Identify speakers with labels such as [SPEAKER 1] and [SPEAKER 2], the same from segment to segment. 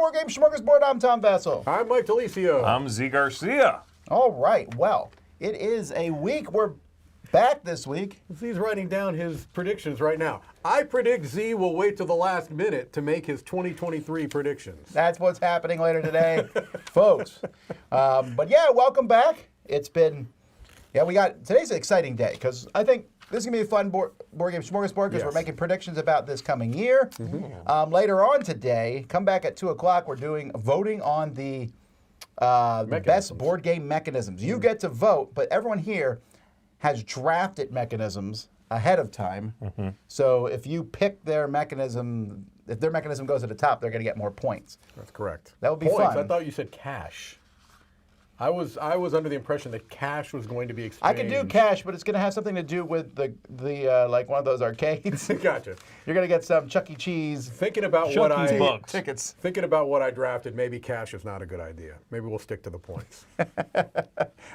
[SPEAKER 1] Board Game Smorgasbord. I'm Tom Vessel.
[SPEAKER 2] I'm Mike Delisio.
[SPEAKER 3] I'm Z Garcia.
[SPEAKER 1] All right, well, it is a week. We're back this week.
[SPEAKER 2] Z's writing down his predictions right now. I predict Z will wait till the last minute to make his 2023 predictions.
[SPEAKER 1] That's what's happening later today, folks. But yeah, welcome back. It's been, today's an exciting day because I think this is going to be a fun board game smorgasbord because we're making predictions about this coming year. Later on today, come back at 2 o'clock, we're doing voting on the best board game mechanisms. You get to vote, but everyone here has drafted mechanisms ahead of time. So if you pick their mechanism, if their mechanism goes at the top, they're going to get more points.
[SPEAKER 2] That's correct.
[SPEAKER 1] That would be
[SPEAKER 2] points.
[SPEAKER 1] fun.
[SPEAKER 2] I thought you said cash. I was under the impression that cash was going to be exchanged.
[SPEAKER 1] I could do cash, but it's going to have something to do with the like one of those arcades.
[SPEAKER 2] Gotcha.
[SPEAKER 1] You're going to get some Chuck E. Cheese.
[SPEAKER 2] Thinking about
[SPEAKER 1] tickets.
[SPEAKER 2] Thinking about what I drafted, maybe cash is not a good idea. Maybe we'll stick to the points.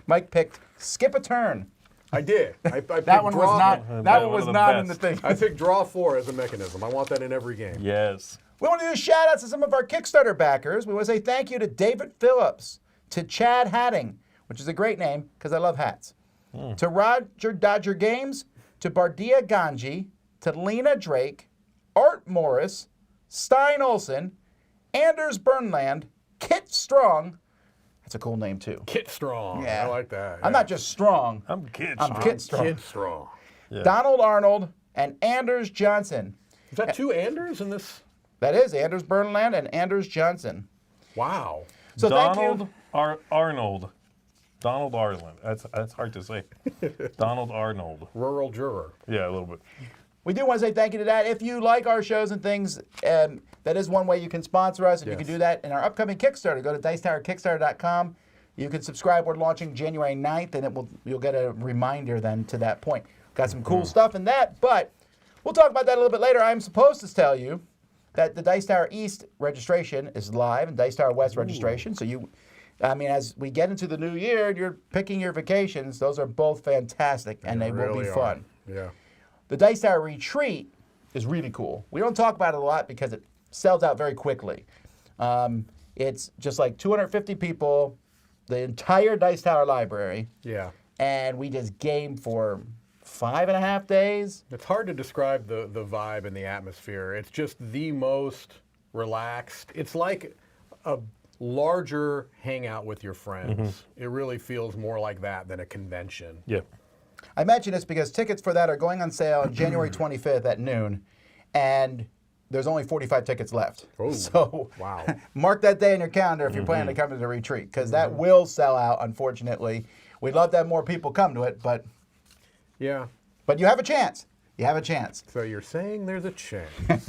[SPEAKER 1] Mike picked skip a turn.
[SPEAKER 2] I did. I picked
[SPEAKER 1] That one was
[SPEAKER 2] draw.
[SPEAKER 1] not. That one was not in the thing.
[SPEAKER 2] I picked draw 4 as a mechanism. I want that in every game.
[SPEAKER 3] Yes.
[SPEAKER 1] We want to do shout outs to some of our Kickstarter backers. We want to say thank you to David Phillips, to Chad Hatting, which is a great name because I love hats, to Roger Dodger Games, to Bardia Ganji, to Lena Drake, Art Morris, Stein Olson, Anders Burnland, Kit Strong. That's a cool name too.
[SPEAKER 2] Kit Strong.
[SPEAKER 1] Yeah.
[SPEAKER 2] I like that.
[SPEAKER 1] I'm not just strong.
[SPEAKER 3] I'm Kid
[SPEAKER 1] I'm
[SPEAKER 3] Strong.
[SPEAKER 1] Kit Strong.
[SPEAKER 2] Kit Strong.
[SPEAKER 3] Yeah.
[SPEAKER 1] Donald Arnold and Anders Johnson.
[SPEAKER 2] Is that 2 Anders in this?
[SPEAKER 1] That is Anders Burnland and Anders Johnson.
[SPEAKER 2] Wow.
[SPEAKER 1] So
[SPEAKER 3] Donald
[SPEAKER 1] thank you.
[SPEAKER 3] Arnold. Donald Arnold. That's hard to say. Donald Arnold.
[SPEAKER 2] Rural juror.
[SPEAKER 3] Yeah, a little bit.
[SPEAKER 1] We do want to say thank you to that. If you like our shows and things, that is one way you can sponsor us, and you can do that in our upcoming Kickstarter. Go to DicetowerKickstarter.com. You can subscribe. We're launching January 9th, and you'll get a reminder then to that point. Got some cool stuff in that, but we'll talk about that a little bit later. I'm supposed to tell you that the Dice Tower East registration is live and Dice Tower West registration. So as we get into the new year, you're picking your vacations. Those are both fantastic, and they will be fun.
[SPEAKER 2] Yeah.
[SPEAKER 1] The Dice Tower Retreat is really cool. We don't talk about it a lot because it sells out very quickly. It's just like 250 people, the entire Dice Tower library.
[SPEAKER 2] Yeah.
[SPEAKER 1] And we just game for 5.5 days.
[SPEAKER 2] It's hard to describe the vibe and the atmosphere. It's just the most relaxed. It's like a larger hangout with your friends. It really feels more like that than a convention.
[SPEAKER 3] Yeah.
[SPEAKER 1] I mention this because tickets for that are going on sale on January 25th at noon, and there's only 45 tickets left.
[SPEAKER 2] Oh,
[SPEAKER 1] so
[SPEAKER 2] wow.
[SPEAKER 1] Mark that day in your calendar if you're planning to come to the retreat, because that will sell out, unfortunately. We'd love to have more people come to it, but
[SPEAKER 2] Yeah.
[SPEAKER 1] you have a chance. You have a chance.
[SPEAKER 2] So you're saying there's a chance.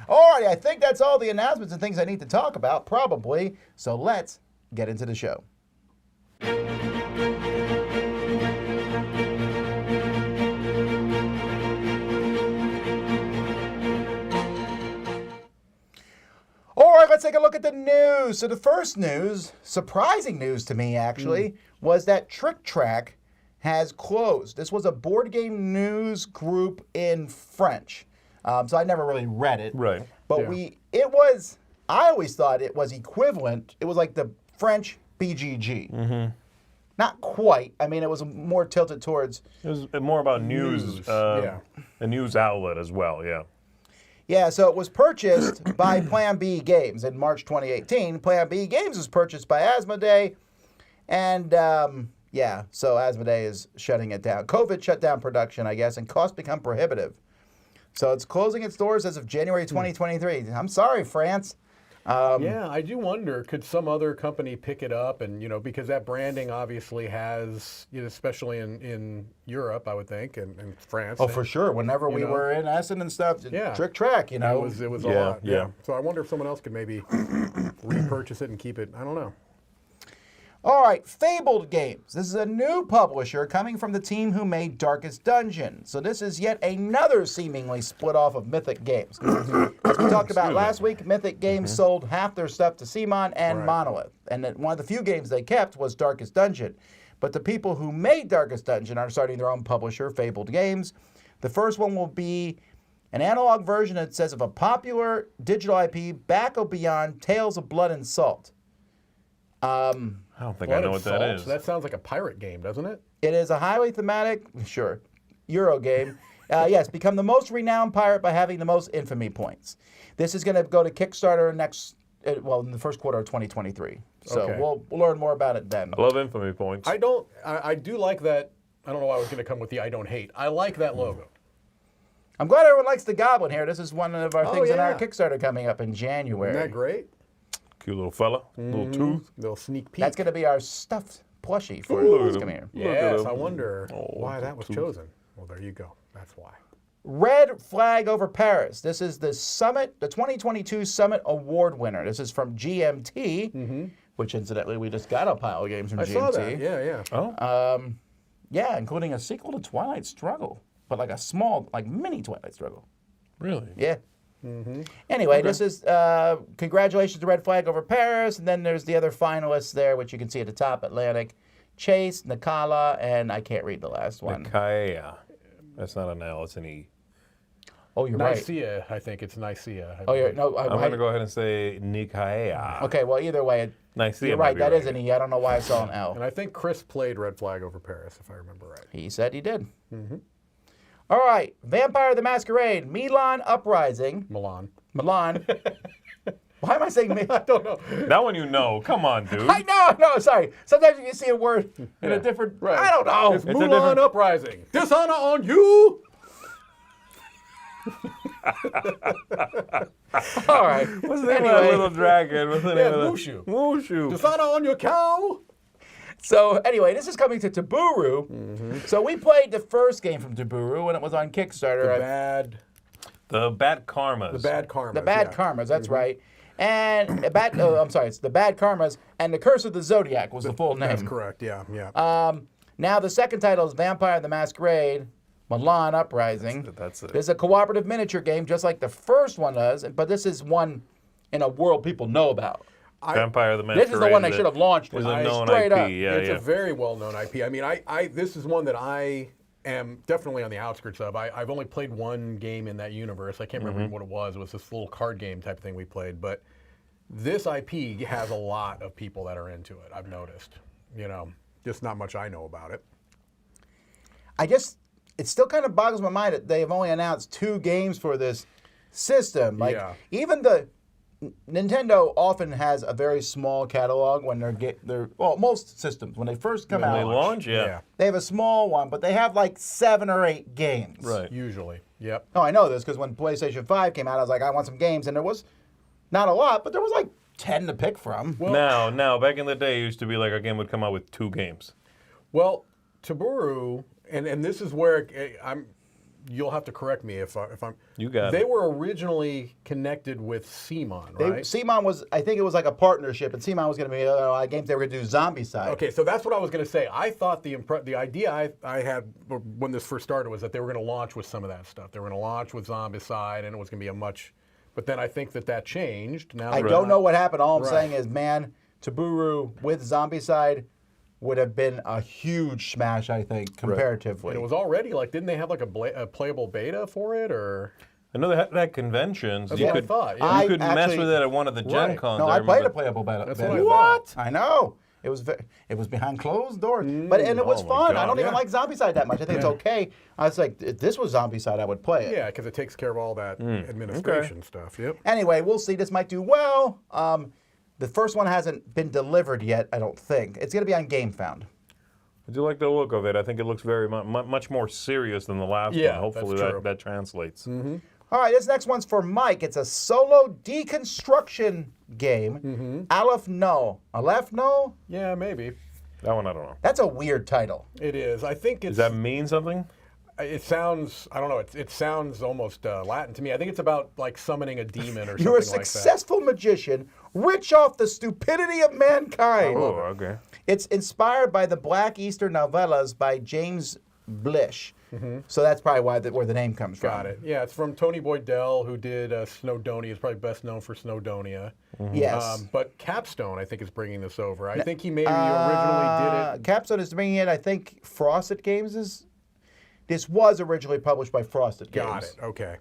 [SPEAKER 1] All right, I think that's all the announcements and things I need to talk about, probably. So let's get into the show. All right, let's take a look at the news. So the first news, surprising news to me actually, was that Trick Track has closed. This was a board game news group in French. So I never really read it.
[SPEAKER 3] Right.
[SPEAKER 1] But I always thought it was equivalent. It was like the French BGG. Not quite. I mean, it was more tilted towards...
[SPEAKER 3] It was more about news. A news outlet as well, yeah.
[SPEAKER 1] Yeah, so it was purchased by Plan B Games in March 2018. Plan B Games was purchased by Asmodee, and so Asmodee is shutting it down. COVID shut down production, I guess, and costs become prohibitive. So it's closing its doors as of January 2023. I'm sorry, France.
[SPEAKER 2] Yeah, I do wonder, could some other company pick it up? And, because that branding obviously has, especially in Europe, I would think, and France.
[SPEAKER 1] Oh, for sure. Whenever we were in Essen and stuff, Trick Track,
[SPEAKER 2] It was a lot. Yeah. So I wonder if someone else could maybe repurchase it and keep it. I don't know.
[SPEAKER 1] All right, Fabled Games. This is a new publisher coming from the team who made Darkest Dungeon. So this is yet another seemingly split off of Mythic Games. As we talked about last week, Mythic Games sold half their stuff to CMON and Monolith. And one of the few games they kept was Darkest Dungeon. But the people who made Darkest Dungeon are starting their own publisher, Fabled Games. The first one will be An analog version, it says, of a popular digital IP, Back of Beyond, Tales of Blood and Salt.
[SPEAKER 3] I don't think I know what that is.
[SPEAKER 2] That sounds like a pirate game, doesn't it?
[SPEAKER 1] It is a highly thematic, sure, Euro game. Yes, become the most renowned pirate by having the most infamy points. This is going to go to Kickstarter in the first quarter of 2023. So
[SPEAKER 2] Okay.
[SPEAKER 1] we'll learn more about it then.
[SPEAKER 3] I love infamy points.
[SPEAKER 2] I do like that. I don't know why I was going to come with the I don't hate. I like that logo.
[SPEAKER 1] I'm glad everyone likes the Goblin here. This is one of our things in our
[SPEAKER 2] yeah.
[SPEAKER 1] Kickstarter coming up in January.
[SPEAKER 2] Isn't that great?
[SPEAKER 3] Cute little fella, little tooth.
[SPEAKER 2] Little sneak peek.
[SPEAKER 1] That's going to be our stuffed plushie for
[SPEAKER 3] Ooh,
[SPEAKER 1] who's coming here.
[SPEAKER 3] Look at
[SPEAKER 2] Yes,
[SPEAKER 3] him.
[SPEAKER 2] I wonder
[SPEAKER 3] Oh,
[SPEAKER 2] why that was chosen. Well, there you go. That's why.
[SPEAKER 1] Red Flag Over Paris. This is the Summit, the 2022 Summit Award winner. This is from GMT, which incidentally we just got a pile of games from
[SPEAKER 2] I
[SPEAKER 1] GMT.
[SPEAKER 2] saw that. Yeah, yeah.
[SPEAKER 3] Oh,
[SPEAKER 1] Yeah, including a sequel to Twilight Struggle, but like a small, like mini Twilight Struggle.
[SPEAKER 3] really?
[SPEAKER 1] Yeah. Anyway, this is congratulations to Red Flag Over Paris, and then there's the other finalists there, which you can see at the top: Atlantic, Chase, Nakala, and I can't read the last one.
[SPEAKER 3] Nicaea. That's not an L, it's an E.
[SPEAKER 1] Oh, you're right.
[SPEAKER 2] Nicaea, I think it's Nicaea.
[SPEAKER 1] Oh, you're no.
[SPEAKER 3] I'm going to go ahead and say Nicaea.
[SPEAKER 1] Okay, well, either way,
[SPEAKER 3] Nicaea
[SPEAKER 1] you're
[SPEAKER 3] might
[SPEAKER 1] right.
[SPEAKER 3] be
[SPEAKER 1] That is an E. I don't know why I saw an L.
[SPEAKER 2] And I think Chris played Red Flag Over Paris, if I remember right.
[SPEAKER 1] He said he did. All right, Vampire the Masquerade, Milan Uprising.
[SPEAKER 2] Milan.
[SPEAKER 1] Milan. Why am I saying Milan? I don't know.
[SPEAKER 3] That one you know. Come on, dude.
[SPEAKER 1] I know. Sorry. Sometimes you can see a word in a different.
[SPEAKER 2] Right.
[SPEAKER 1] I don't know.
[SPEAKER 2] It's
[SPEAKER 3] a
[SPEAKER 2] Mulan
[SPEAKER 3] different-
[SPEAKER 2] Uprising. Dishonor on you!
[SPEAKER 1] All right.
[SPEAKER 3] What's the name of that little dragon? What's the name of that?
[SPEAKER 2] Mushu.
[SPEAKER 3] Mushu.
[SPEAKER 2] Dishonor on your cow!
[SPEAKER 1] So anyway, this is coming to Taburu. So we played the first game from Taburu when it was on Kickstarter.
[SPEAKER 3] The Bad Karmas.
[SPEAKER 2] The Bad Karmas.
[SPEAKER 1] The Bad Karmas, that's right. And it's the Bad Karmas and the Curse of the Zodiac was the full name.
[SPEAKER 2] That's correct, yeah.
[SPEAKER 1] Now the second title is Vampire the Masquerade, Milan Uprising.
[SPEAKER 3] That's it.
[SPEAKER 1] This is a cooperative miniature game, just like the first one does, but this is one in a world people know about.
[SPEAKER 3] Vampire the Masquerade.
[SPEAKER 1] This is the one they should have launched with.
[SPEAKER 3] Is a known
[SPEAKER 1] Straight
[SPEAKER 3] IP.
[SPEAKER 1] up.
[SPEAKER 3] Yeah,
[SPEAKER 2] It's
[SPEAKER 3] yeah.
[SPEAKER 2] a very well-known IP. I mean, this is one that I am definitely on the outskirts of. I've only played one game in that universe. I can't remember what it was. It was this little card game type of thing we played. But this IP has a lot of people that are into it, I've noticed. You know, just not much I know about it.
[SPEAKER 1] It still kind of boggles my mind that they've only announced 2 games for this system. Like,
[SPEAKER 2] Yeah.
[SPEAKER 1] even Nintendo often has a very small catalog when most systems, when they first come
[SPEAKER 3] When
[SPEAKER 1] out.
[SPEAKER 3] they launch, yeah.
[SPEAKER 1] They have a small one, but they have like 7 or 8 games.
[SPEAKER 3] Right.
[SPEAKER 2] Usually, yep.
[SPEAKER 1] Oh, I know this because when PlayStation 5 came out, I was like, I want some games. And there was not a lot, but there was like 10 to pick from.
[SPEAKER 2] Well,
[SPEAKER 3] Now, back in the day, it used to be like a game would come out with 2 games.
[SPEAKER 2] Well, Taburu, and this is where you'll have to correct me if I'm.
[SPEAKER 3] You got
[SPEAKER 2] They
[SPEAKER 3] it.
[SPEAKER 2] were originally connected with CMON, right?
[SPEAKER 1] CMON was, I think it was like a partnership, and CMON was going to be games they were going to do zombie side.
[SPEAKER 2] Okay, so that's what I was going to say. I thought the idea I had when this first started was that they were going to launch with some of that stuff. They were going to launch with Zombicide, and it was going to be a much. But then I think that changed. Now
[SPEAKER 1] I don't know what happened. All I'm saying is, man, Taburu with Zombicide would have been a huge smash, I think, comparatively.
[SPEAKER 2] And it was already didn't they have like a playable beta for it or?
[SPEAKER 3] I know they had conventions.
[SPEAKER 2] That's
[SPEAKER 3] you
[SPEAKER 2] what
[SPEAKER 3] could,
[SPEAKER 2] I thought. Yeah.
[SPEAKER 3] You could mess
[SPEAKER 1] actually-
[SPEAKER 3] with it at one of the Gen
[SPEAKER 2] Right.
[SPEAKER 3] Cons.
[SPEAKER 1] No, I played a
[SPEAKER 3] remember.
[SPEAKER 1] playable beta.
[SPEAKER 2] That's
[SPEAKER 1] beta.
[SPEAKER 2] what I
[SPEAKER 3] What?
[SPEAKER 1] I know. It was behind closed doors, but it was
[SPEAKER 3] Oh my
[SPEAKER 1] fun. I
[SPEAKER 3] God,
[SPEAKER 1] don't even
[SPEAKER 2] yeah.
[SPEAKER 1] like Zombicide that much. I think it's okay. I was like, if this was Zombicide, I would play it.
[SPEAKER 2] Yeah, because it takes care of all that administration stuff. Yep.
[SPEAKER 1] Anyway, we'll see. This might do well. The first one hasn't been delivered yet, I don't think. It's going to be on GameFound.
[SPEAKER 3] I do like the look of it. I think it looks very much more serious than the last
[SPEAKER 2] Yeah,
[SPEAKER 3] one. Hopefully
[SPEAKER 2] that's true.
[SPEAKER 3] that translates.
[SPEAKER 1] All right, this next one's for Mike. It's a solo deconstruction game. Aleph No. Aleph No?
[SPEAKER 2] Yeah, maybe.
[SPEAKER 3] That one I don't know.
[SPEAKER 1] That's a weird title.
[SPEAKER 2] It is. I think it's.
[SPEAKER 3] Does that mean something?
[SPEAKER 2] It sounds. I don't know. It sounds almost Latin to me. I think it's about summoning a demon or something
[SPEAKER 1] You're a
[SPEAKER 2] like that.
[SPEAKER 1] successful magician, rich off the stupidity of mankind.
[SPEAKER 3] Oh, okay.
[SPEAKER 1] It's inspired by the Black Easter novellas by James Blish. So that's probably where the name comes from.
[SPEAKER 2] Got it. Yeah, it's from Tony Boydell, who did Snowdonia. He's probably best known for Snowdonia.
[SPEAKER 1] Yes.
[SPEAKER 2] But Capstone, I think, is bringing this over. I think he maybe originally did it.
[SPEAKER 1] Capstone is bringing it. I think Frosted Games is. This was originally published by Frosted Games.
[SPEAKER 2] Got it. Okay.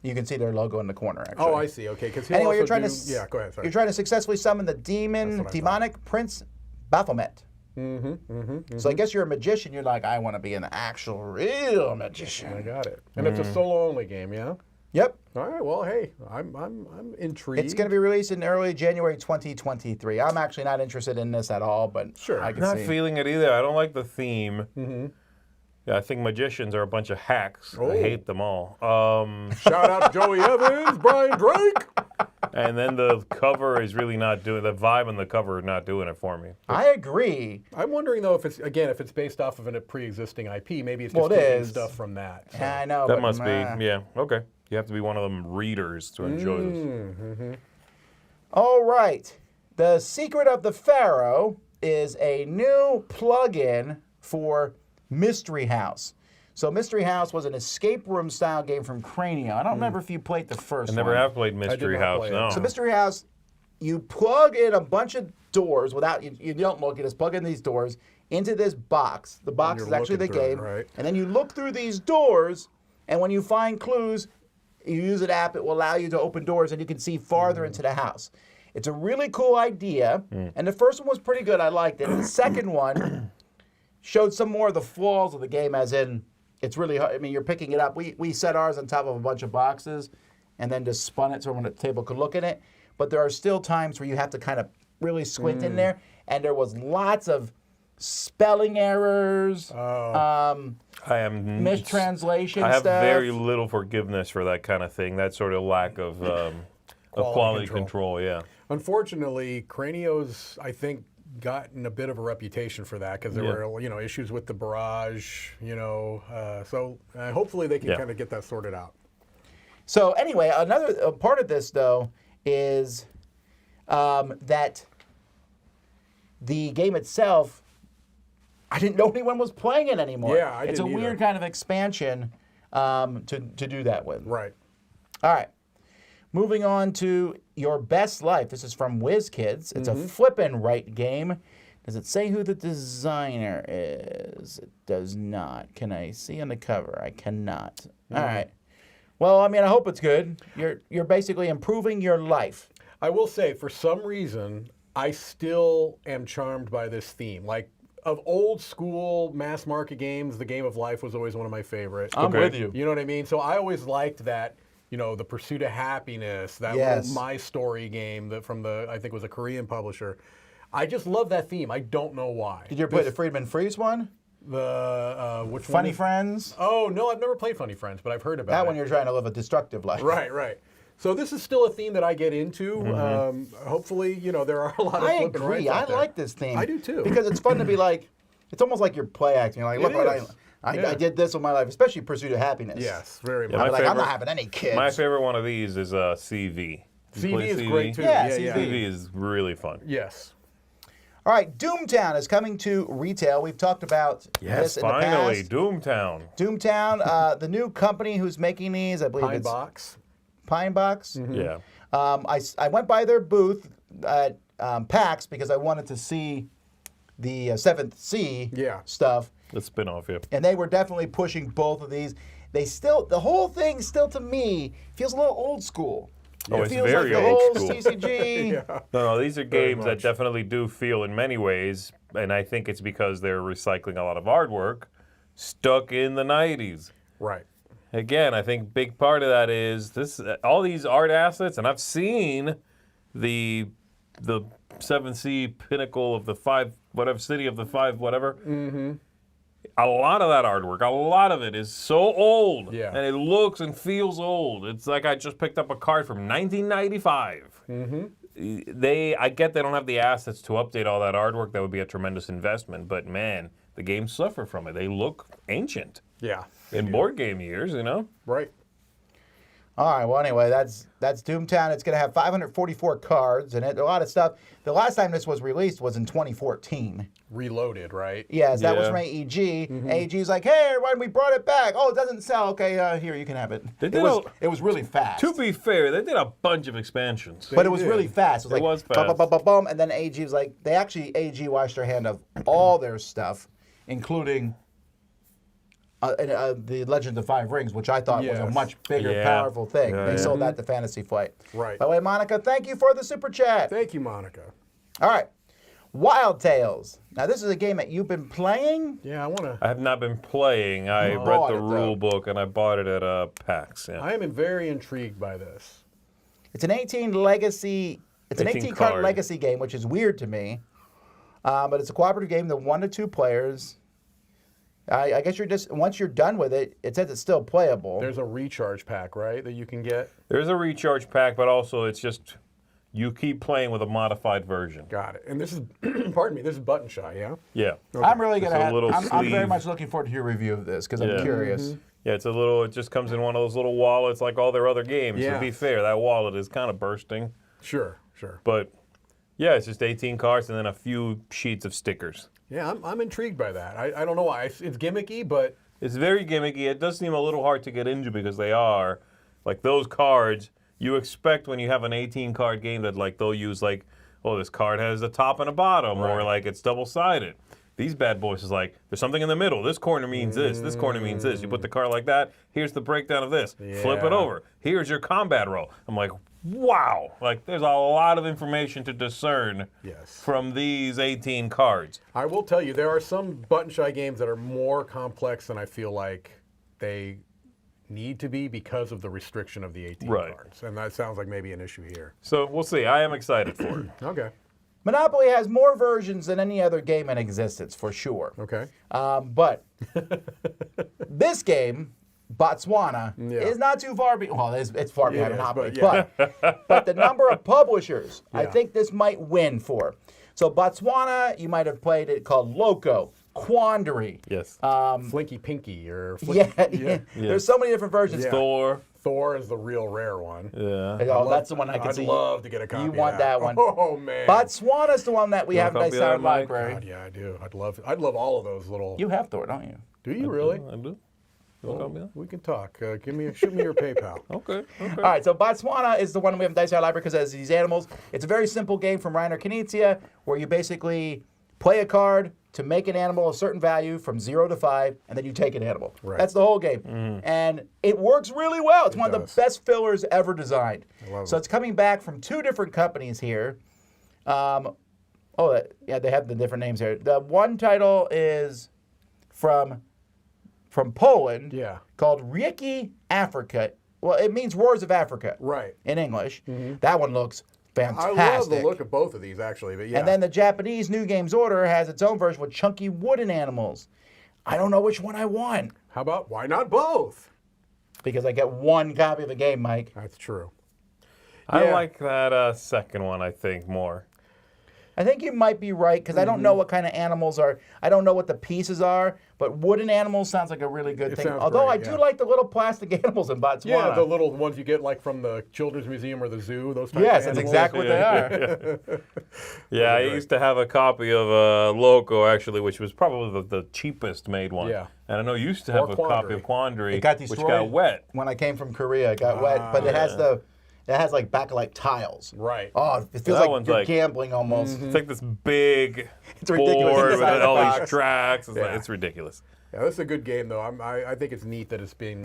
[SPEAKER 1] You can see their logo in the corner, actually.
[SPEAKER 2] Oh, I see. Okay, because
[SPEAKER 1] Anyway, you're trying to
[SPEAKER 2] yeah. Go ahead. Sorry.
[SPEAKER 1] You're trying to successfully summon the demonic Prince Baphomet. So I guess you're a magician. You're like, I want to be an actual real magician.
[SPEAKER 2] I got it. And it's a solo only game, yeah.
[SPEAKER 1] Yep.
[SPEAKER 2] All right. Well, hey, I'm intrigued.
[SPEAKER 1] It's going to be released in early January 2023. I'm actually not interested in this at all, but
[SPEAKER 2] Sure.
[SPEAKER 1] I can
[SPEAKER 3] Not
[SPEAKER 1] see.
[SPEAKER 3] feeling it either. I don't like the theme. Yeah, I think magicians are a bunch of hacks.
[SPEAKER 2] Oh.
[SPEAKER 3] I hate them all.
[SPEAKER 2] Shout out to Joey Evans, Brian Drake.
[SPEAKER 3] And then the cover is really not doing the vibe on the cover is not doing it for me.
[SPEAKER 1] I agree.
[SPEAKER 2] I'm wondering though if it's based off of a pre-existing IP. Maybe it's just
[SPEAKER 1] Well, it
[SPEAKER 2] taking
[SPEAKER 1] is.
[SPEAKER 2] stuff from that. So.
[SPEAKER 1] I know.
[SPEAKER 3] That
[SPEAKER 1] but
[SPEAKER 3] must be,
[SPEAKER 1] nah.
[SPEAKER 3] yeah, okay. You have to be one of them readers to enjoy this.
[SPEAKER 1] All right. The Secret of the Pharaoh is a new plugin for Mystery House. So Mystery House was an escape room style game from Cranio. I don't remember if you played the first
[SPEAKER 3] I
[SPEAKER 1] one.
[SPEAKER 3] never have played
[SPEAKER 2] did
[SPEAKER 3] Mystery
[SPEAKER 2] not
[SPEAKER 3] House,
[SPEAKER 2] play it.
[SPEAKER 3] no.
[SPEAKER 1] So Mystery House, you plug in a bunch of doors without, you don't look, you just plug in these doors into this box. The box
[SPEAKER 2] you're
[SPEAKER 1] is actually the
[SPEAKER 2] looking through it,
[SPEAKER 1] game.
[SPEAKER 2] right.
[SPEAKER 1] And then you look through these doors, and when you find clues, you use an app, it will allow you to open doors and you can see farther into the house. It's a really cool idea, and the first one was pretty good, I liked it. The second one showed some more of the flaws of the game, as in, it's really hard. I mean, you're picking it up. We set ours on top of a bunch of boxes and then just spun it so everyone at the table could look at it. But there are still times where you have to kind of really squint in there, and there was lots of spelling errors,
[SPEAKER 3] I am
[SPEAKER 1] mistranslation
[SPEAKER 3] I have
[SPEAKER 1] stuff.
[SPEAKER 3] very little forgiveness for that kind of thing. That sort of lack of quality control. Yeah.
[SPEAKER 2] Unfortunately, Cranio's, I think, gotten a bit of a reputation for that because there
[SPEAKER 3] Yeah.
[SPEAKER 2] were, issues with the barrage, so hopefully they can
[SPEAKER 3] Yeah.
[SPEAKER 2] kind of get that sorted out.
[SPEAKER 1] So anyway, another part of this, though, is that the game itself, I didn't know anyone was playing it anymore.
[SPEAKER 2] Yeah, I
[SPEAKER 1] It's a
[SPEAKER 2] didn't either.
[SPEAKER 1] weird kind of expansion to do that with.
[SPEAKER 2] Right.
[SPEAKER 1] All right. Moving on to Your Best Life. This is from WizKids. It's a flip and write game. Does it say who the designer is? It does not. Can I see on the cover? I cannot. All right. Well, I mean, I hope it's good. You're basically improving your life.
[SPEAKER 2] I will say, for some reason, I still am charmed by this theme. Like, of old school mass market games, the Game of Life was always one of my favorites.
[SPEAKER 1] I'm
[SPEAKER 3] Okay.
[SPEAKER 1] with you.
[SPEAKER 2] You know what I mean? So I always liked that, the Pursuit of Happiness, that
[SPEAKER 1] Yes.
[SPEAKER 2] little My Story game that from I think was a Korean publisher. I just love that theme. I don't know why.
[SPEAKER 1] Did you ever play the Friedman Freeze one?
[SPEAKER 2] Which one?
[SPEAKER 1] Funny Friends?
[SPEAKER 2] Oh, no, I've never played Funny Friends, but I've heard about
[SPEAKER 1] That
[SPEAKER 2] it.
[SPEAKER 1] one you're trying to live a destructive life.
[SPEAKER 2] Right. So this is still a theme that I get into. Hopefully, there are a lot of
[SPEAKER 1] I
[SPEAKER 2] flip and
[SPEAKER 1] agree.
[SPEAKER 2] rights out
[SPEAKER 1] I
[SPEAKER 2] there.
[SPEAKER 1] like this theme.
[SPEAKER 2] I do too.
[SPEAKER 1] Because it's fun to be like, it's almost like you're play acting. Like, look
[SPEAKER 2] It
[SPEAKER 1] what
[SPEAKER 2] is.
[SPEAKER 1] I
[SPEAKER 2] Yeah.
[SPEAKER 1] did this with my life, especially Pursuit of Happiness.
[SPEAKER 2] Yes, very
[SPEAKER 3] Yeah,
[SPEAKER 2] much.
[SPEAKER 1] I'm
[SPEAKER 3] my
[SPEAKER 1] like, I'm not
[SPEAKER 3] favorite-
[SPEAKER 1] having any kids.
[SPEAKER 3] My favorite one of these is CV. You
[SPEAKER 2] CV
[SPEAKER 3] play
[SPEAKER 2] is great too.
[SPEAKER 1] Yeah,
[SPEAKER 2] yeah.
[SPEAKER 3] CV is really fun.
[SPEAKER 2] Yes.
[SPEAKER 1] All right, Doomtown is coming to retail. We've talked about
[SPEAKER 3] Yes,
[SPEAKER 1] this in the
[SPEAKER 3] finally,
[SPEAKER 1] past.
[SPEAKER 3] Doomtown.
[SPEAKER 1] Doomtown, the new company who's making these, I believe
[SPEAKER 2] Pine
[SPEAKER 1] it's
[SPEAKER 2] Box.
[SPEAKER 1] Pine Box.
[SPEAKER 3] Yeah.
[SPEAKER 1] I went by their booth at PAX because I wanted to see the 7th Sea
[SPEAKER 2] Yeah.
[SPEAKER 1] stuff.
[SPEAKER 3] The spin-off, yeah.
[SPEAKER 1] And they were definitely pushing both of these. The whole thing still to me feels a little old school.
[SPEAKER 3] Oh,
[SPEAKER 1] It
[SPEAKER 3] it's
[SPEAKER 1] feels
[SPEAKER 3] very
[SPEAKER 1] like the
[SPEAKER 3] old
[SPEAKER 1] whole
[SPEAKER 3] school.
[SPEAKER 1] CCG.
[SPEAKER 3] No, these are games that
[SPEAKER 2] much.
[SPEAKER 3] definitely do feel in many ways, and I think it's because they're recycling a lot of artwork stuck in the 90s.
[SPEAKER 2] Right.
[SPEAKER 3] Again, I think big part of that is all these art assets, and I've seen the 7C pinnacle of the city of the five, whatever. Mm-hmm. A lot of that artwork, a lot of it is so old,
[SPEAKER 2] Yeah.
[SPEAKER 3] and it looks and feels old. It's like I just picked up a card from 1995. Mm-hmm. I get they don't have the assets to update all that artwork. That would be a tremendous investment, but man, the games suffer from it. They look ancient
[SPEAKER 2] Yeah.
[SPEAKER 3] in board game years,
[SPEAKER 2] Right.
[SPEAKER 1] All right. Well, anyway, that's Doomtown. It's going to have 544 cards in it. A lot of stuff. The last time this was released was in 2014.
[SPEAKER 2] Reloaded, right?
[SPEAKER 1] Yes, that was
[SPEAKER 3] Yeah.
[SPEAKER 1] from AEG. AEG's like, hey, everyone, we brought it back. Oh, it doesn't sell. Okay, here, you can have it.
[SPEAKER 3] They
[SPEAKER 1] It
[SPEAKER 3] did
[SPEAKER 1] was really fast.
[SPEAKER 3] To be fair, they did a bunch of expansions.
[SPEAKER 1] But it was
[SPEAKER 2] did.
[SPEAKER 1] really fast. It was
[SPEAKER 3] It
[SPEAKER 1] like,
[SPEAKER 3] was
[SPEAKER 1] bum, bum,
[SPEAKER 3] fast.
[SPEAKER 1] bum, bum, bum, and then AEG was like, AEG washed their hand of all their stuff, including the Legend of Five Rings, which I thought was a
[SPEAKER 2] Yes.
[SPEAKER 1] much bigger,
[SPEAKER 3] Yeah.
[SPEAKER 1] powerful thing.
[SPEAKER 3] Yeah,
[SPEAKER 1] They
[SPEAKER 3] yeah.
[SPEAKER 1] sold that to Fantasy Flight.
[SPEAKER 2] Right.
[SPEAKER 1] By the way, Monica, thank you for the super chat.
[SPEAKER 2] Thank you, Monica.
[SPEAKER 1] All right. Wild Tales. Now, this is a game that you've been playing.
[SPEAKER 2] Yeah, I want to.
[SPEAKER 3] I have not been playing. I read
[SPEAKER 1] bought
[SPEAKER 3] the
[SPEAKER 1] it, though.
[SPEAKER 3] rule book and I bought it at PAX. Yeah.
[SPEAKER 2] I am very intrigued by this.
[SPEAKER 1] It's an 18 legacy. It's an
[SPEAKER 3] 18
[SPEAKER 1] 18 card
[SPEAKER 3] card.
[SPEAKER 1] legacy game, which is weird to me. But it's a cooperative game, the 1 to 2 players. I guess you're just once you're done with it, it says it's still playable.
[SPEAKER 2] There's a recharge pack, right, that you can get.
[SPEAKER 3] There's a recharge pack, but also it's just you keep playing with a modified version.
[SPEAKER 2] Got it. And this is, pardon me, this is button shy, yeah?
[SPEAKER 3] Yeah.
[SPEAKER 1] I'm really
[SPEAKER 3] Just
[SPEAKER 1] gonna.
[SPEAKER 3] a little
[SPEAKER 1] I'm very
[SPEAKER 3] sleeve.
[SPEAKER 1] much looking forward to your review of this because I'm
[SPEAKER 3] Yeah.
[SPEAKER 1] curious.
[SPEAKER 3] Yeah, it's a little. It just comes in one of those little wallets, like all their other games.
[SPEAKER 2] Yeah.
[SPEAKER 3] To be fair, that wallet is kind of bursting,
[SPEAKER 2] Sure.
[SPEAKER 3] but yeah, it's just 18 cards and then a few sheets of stickers.
[SPEAKER 2] Yeah, I'm intrigued by that. I don't know why. It's gimmicky, but
[SPEAKER 3] It's very gimmicky. It does seem a little hard to get into because they are like those cards. You expect when you have an 18 card game that like they'll use like, oh, this card has a top and a bottom, or
[SPEAKER 2] Right.
[SPEAKER 3] like it's double sided. These bad boys is like, there's something in the middle. This corner means this corner means this. You put the card like that. Here's the breakdown of this. Flip it
[SPEAKER 2] Yeah.
[SPEAKER 3] over. Here's your combat roll. I'm like, wow. Like there's a lot of information to discern
[SPEAKER 2] Yes.
[SPEAKER 3] from these 18 cards.
[SPEAKER 2] I will tell you, there are some button shy games that are more complex than I feel like they need to be because of the restriction of the 18
[SPEAKER 3] Right.
[SPEAKER 2] cards. And that sounds like maybe an issue here.
[SPEAKER 3] So we'll see. I am excited for it.
[SPEAKER 2] Okay.
[SPEAKER 1] Monopoly has more versions than any other game in existence, for sure.
[SPEAKER 2] Okay.
[SPEAKER 1] But this game, Botswana,
[SPEAKER 2] Yeah.
[SPEAKER 1] is not too far behind. Well, it's far behind
[SPEAKER 2] is,
[SPEAKER 1] Monopoly,
[SPEAKER 2] but
[SPEAKER 1] but the number of publishers, I
[SPEAKER 2] Yeah.
[SPEAKER 1] think this might win for. So Botswana, you might have played it called Loco, Quandary.
[SPEAKER 3] Yes.
[SPEAKER 2] Flinky Pinky or
[SPEAKER 1] Yeah,
[SPEAKER 2] Flinky,
[SPEAKER 1] there's so many different versions.
[SPEAKER 2] Yeah.
[SPEAKER 3] Thor.
[SPEAKER 2] Thor is the real rare one.
[SPEAKER 3] Yeah.
[SPEAKER 1] Oh, that's the one I can
[SPEAKER 2] I'd
[SPEAKER 1] see.
[SPEAKER 2] love to get a copy.
[SPEAKER 1] You
[SPEAKER 2] of
[SPEAKER 1] want that one.
[SPEAKER 2] Oh man.
[SPEAKER 1] Botswana's the one that we
[SPEAKER 3] You
[SPEAKER 1] have in
[SPEAKER 3] want a
[SPEAKER 1] Dice
[SPEAKER 3] copy of
[SPEAKER 1] Tower
[SPEAKER 3] that, Mike?
[SPEAKER 1] Library.
[SPEAKER 2] God, yeah, I do. I'd love all of those little.
[SPEAKER 1] You have Thor, don't you?
[SPEAKER 2] Do you really?
[SPEAKER 3] I do. You want a copy of that?
[SPEAKER 2] We can talk. Shoot me your PayPal.
[SPEAKER 3] Okay. Okay.
[SPEAKER 1] All right, so Botswana is the one we have in Dice Tower Library because it has these animals. It's a very simple game from Reiner Knizia where you basically play a card to make an animal a certain value from 0 to 5, and then you take an animal.
[SPEAKER 2] Right.
[SPEAKER 1] That's the whole game. And it works really well. It's one of
[SPEAKER 2] does.
[SPEAKER 1] the best fillers ever designed.
[SPEAKER 2] love
[SPEAKER 1] So
[SPEAKER 2] it.
[SPEAKER 1] it's coming back from 2 different companies here. Yeah, they have the different names here. The one title is from Poland
[SPEAKER 2] Yeah.
[SPEAKER 1] called Rieki Africa. Well, it means Roars of Africa
[SPEAKER 2] Right.
[SPEAKER 1] in English. That one looks fantastic.
[SPEAKER 2] I love the look of both of these actually, but yeah.
[SPEAKER 1] And then the Japanese New Games Order has its own version with chunky wooden animals. I don't know which one I want
[SPEAKER 2] How about why not both?
[SPEAKER 1] because I get one copy of the game, Mike.
[SPEAKER 2] That's true.
[SPEAKER 3] I
[SPEAKER 2] Yeah.
[SPEAKER 3] like that second one, I think, more.
[SPEAKER 1] I think you might be right because I don't know what kind of animals are. I don't know what the pieces are, but wooden animals sounds like a really good
[SPEAKER 2] It
[SPEAKER 1] thing.
[SPEAKER 2] sounds
[SPEAKER 1] Although
[SPEAKER 2] great,
[SPEAKER 1] I do
[SPEAKER 2] yeah.
[SPEAKER 1] like the little plastic animals in Botswana.
[SPEAKER 2] Yeah, the little ones you get like from the Children's Museum or the zoo, those types
[SPEAKER 1] Yes,
[SPEAKER 2] of
[SPEAKER 1] that's
[SPEAKER 2] animals.
[SPEAKER 1] exactly what they are.
[SPEAKER 3] Yeah, I
[SPEAKER 2] great.
[SPEAKER 3] used to have a copy of Loco, actually, which was probably the cheapest made one.
[SPEAKER 2] Yeah.
[SPEAKER 3] And I know you used to have
[SPEAKER 2] Or
[SPEAKER 3] a copy
[SPEAKER 2] Quandary.
[SPEAKER 3] of Quandary,
[SPEAKER 1] It got
[SPEAKER 3] which
[SPEAKER 1] destroyed
[SPEAKER 3] got wet.
[SPEAKER 1] when I came from Korea. It got wet, but it has it has like backlight tiles.
[SPEAKER 2] Right.
[SPEAKER 1] Oh, it feels
[SPEAKER 3] That
[SPEAKER 1] like
[SPEAKER 3] one's
[SPEAKER 1] you're
[SPEAKER 3] like-
[SPEAKER 1] gambling almost.
[SPEAKER 3] It's like this big
[SPEAKER 1] It's ridiculous
[SPEAKER 3] board with
[SPEAKER 1] inside the
[SPEAKER 3] all
[SPEAKER 1] box.
[SPEAKER 3] these tracks. It's, like,
[SPEAKER 2] Yeah.
[SPEAKER 3] it's ridiculous.
[SPEAKER 2] Yeah, this is a good game though. I think it's neat that it's being,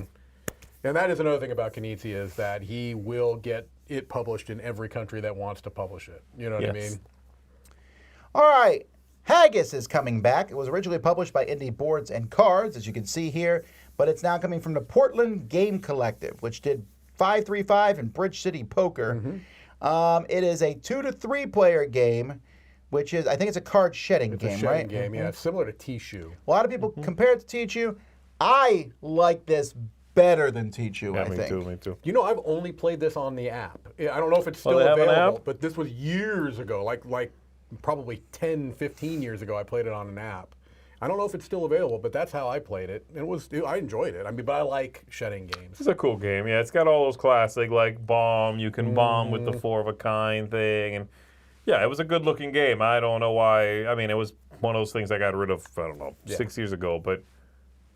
[SPEAKER 2] and that is another thing about Knizia is that he will get it published in every country that wants to publish it. You know what I
[SPEAKER 3] Yes.
[SPEAKER 2] mean?
[SPEAKER 1] All right. Haggis is coming back. It was originally published by Indie Boards and Cards, as you can see here, but it's now coming from the Portland Game Collective, which did 535 and Bridge City Poker. It is a 2 to 3 player game, which is, I think it's a card shedding
[SPEAKER 2] It's
[SPEAKER 1] game,
[SPEAKER 2] a shedding
[SPEAKER 1] right?
[SPEAKER 2] game. Yeah, it's similar to Tishu.
[SPEAKER 1] A lot of people compare it to Tichu. I like this better than Tichu,
[SPEAKER 3] Yeah,
[SPEAKER 1] I
[SPEAKER 3] me
[SPEAKER 1] think.
[SPEAKER 3] too, me too.
[SPEAKER 2] You know, I've only played this on the app. I don't know if it's still
[SPEAKER 3] they have an
[SPEAKER 2] available,
[SPEAKER 3] app?
[SPEAKER 2] but this was years ago, like probably 10, 15 years ago. I played it on an app. I don't know if it's still available, but that's how I played it. I enjoyed it. I mean, but I like shedding games.
[SPEAKER 3] It's a cool game. Yeah, it's got all those classic like bomb. You can bomb with the 4 of a kind thing, and yeah, it was a good looking game. I don't know why. I mean, it was one of those things I got rid of. I don't know, 6 years ago, but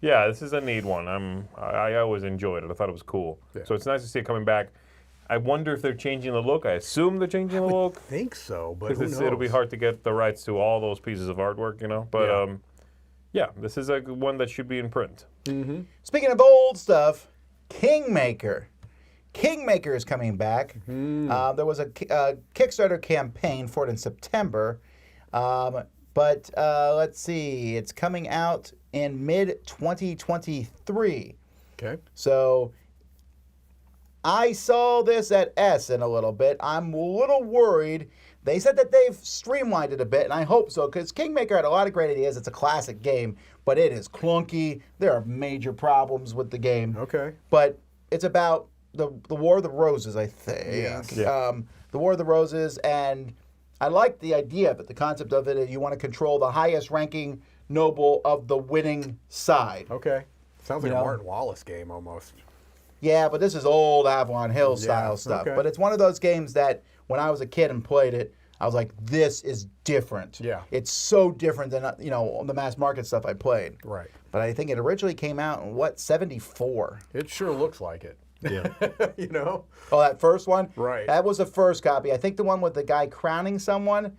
[SPEAKER 3] yeah, this is a neat one. I always enjoyed it. I thought it was cool.
[SPEAKER 2] Yeah.
[SPEAKER 3] So it's nice to see it coming back. I wonder if they're changing the look. I assume they're changing the look
[SPEAKER 2] Think so, but who
[SPEAKER 3] because
[SPEAKER 2] knows?
[SPEAKER 3] it'll be hard to get the rights to all those pieces of artwork, you know. But
[SPEAKER 2] Yeah.
[SPEAKER 3] Yeah, this is a one that should be in print.
[SPEAKER 1] Speaking of old stuff, Kingmaker. Kingmaker is coming back. There was a Kickstarter campaign for it in September. But let's see, it's coming out in mid-2023.
[SPEAKER 2] Okay.
[SPEAKER 1] So I saw this at Essen a little bit. I'm a little worried. They said that they've streamlined it a bit, and I hope so, because Kingmaker had a lot of great ideas. It's a classic game, but it is clunky. There are major problems with the game.
[SPEAKER 2] Okay.
[SPEAKER 1] But it's about the War of the Roses, I think.
[SPEAKER 2] Yes.
[SPEAKER 3] Yeah.
[SPEAKER 1] The War of the Roses, and I like the idea of it. The concept of it is you want to control the highest ranking noble of the winning side.
[SPEAKER 2] Okay. Sounds like
[SPEAKER 1] You
[SPEAKER 2] a
[SPEAKER 1] know?
[SPEAKER 2] Martin Wallace game almost.
[SPEAKER 1] Yeah, but this is old Avalon Hill style stuff.
[SPEAKER 2] okay.
[SPEAKER 1] But it's one of those games that when I was a kid and played it, I was like, this is different.
[SPEAKER 2] Yeah.
[SPEAKER 1] It's so different than, the mass market stuff I played.
[SPEAKER 2] Right.
[SPEAKER 1] But I think it originally came out in, 74?
[SPEAKER 2] It sure looks like it.
[SPEAKER 3] Yeah.
[SPEAKER 2] You know?
[SPEAKER 1] Oh, that first one?
[SPEAKER 2] Right.
[SPEAKER 1] That was the first copy. I think the one with the guy crowning someone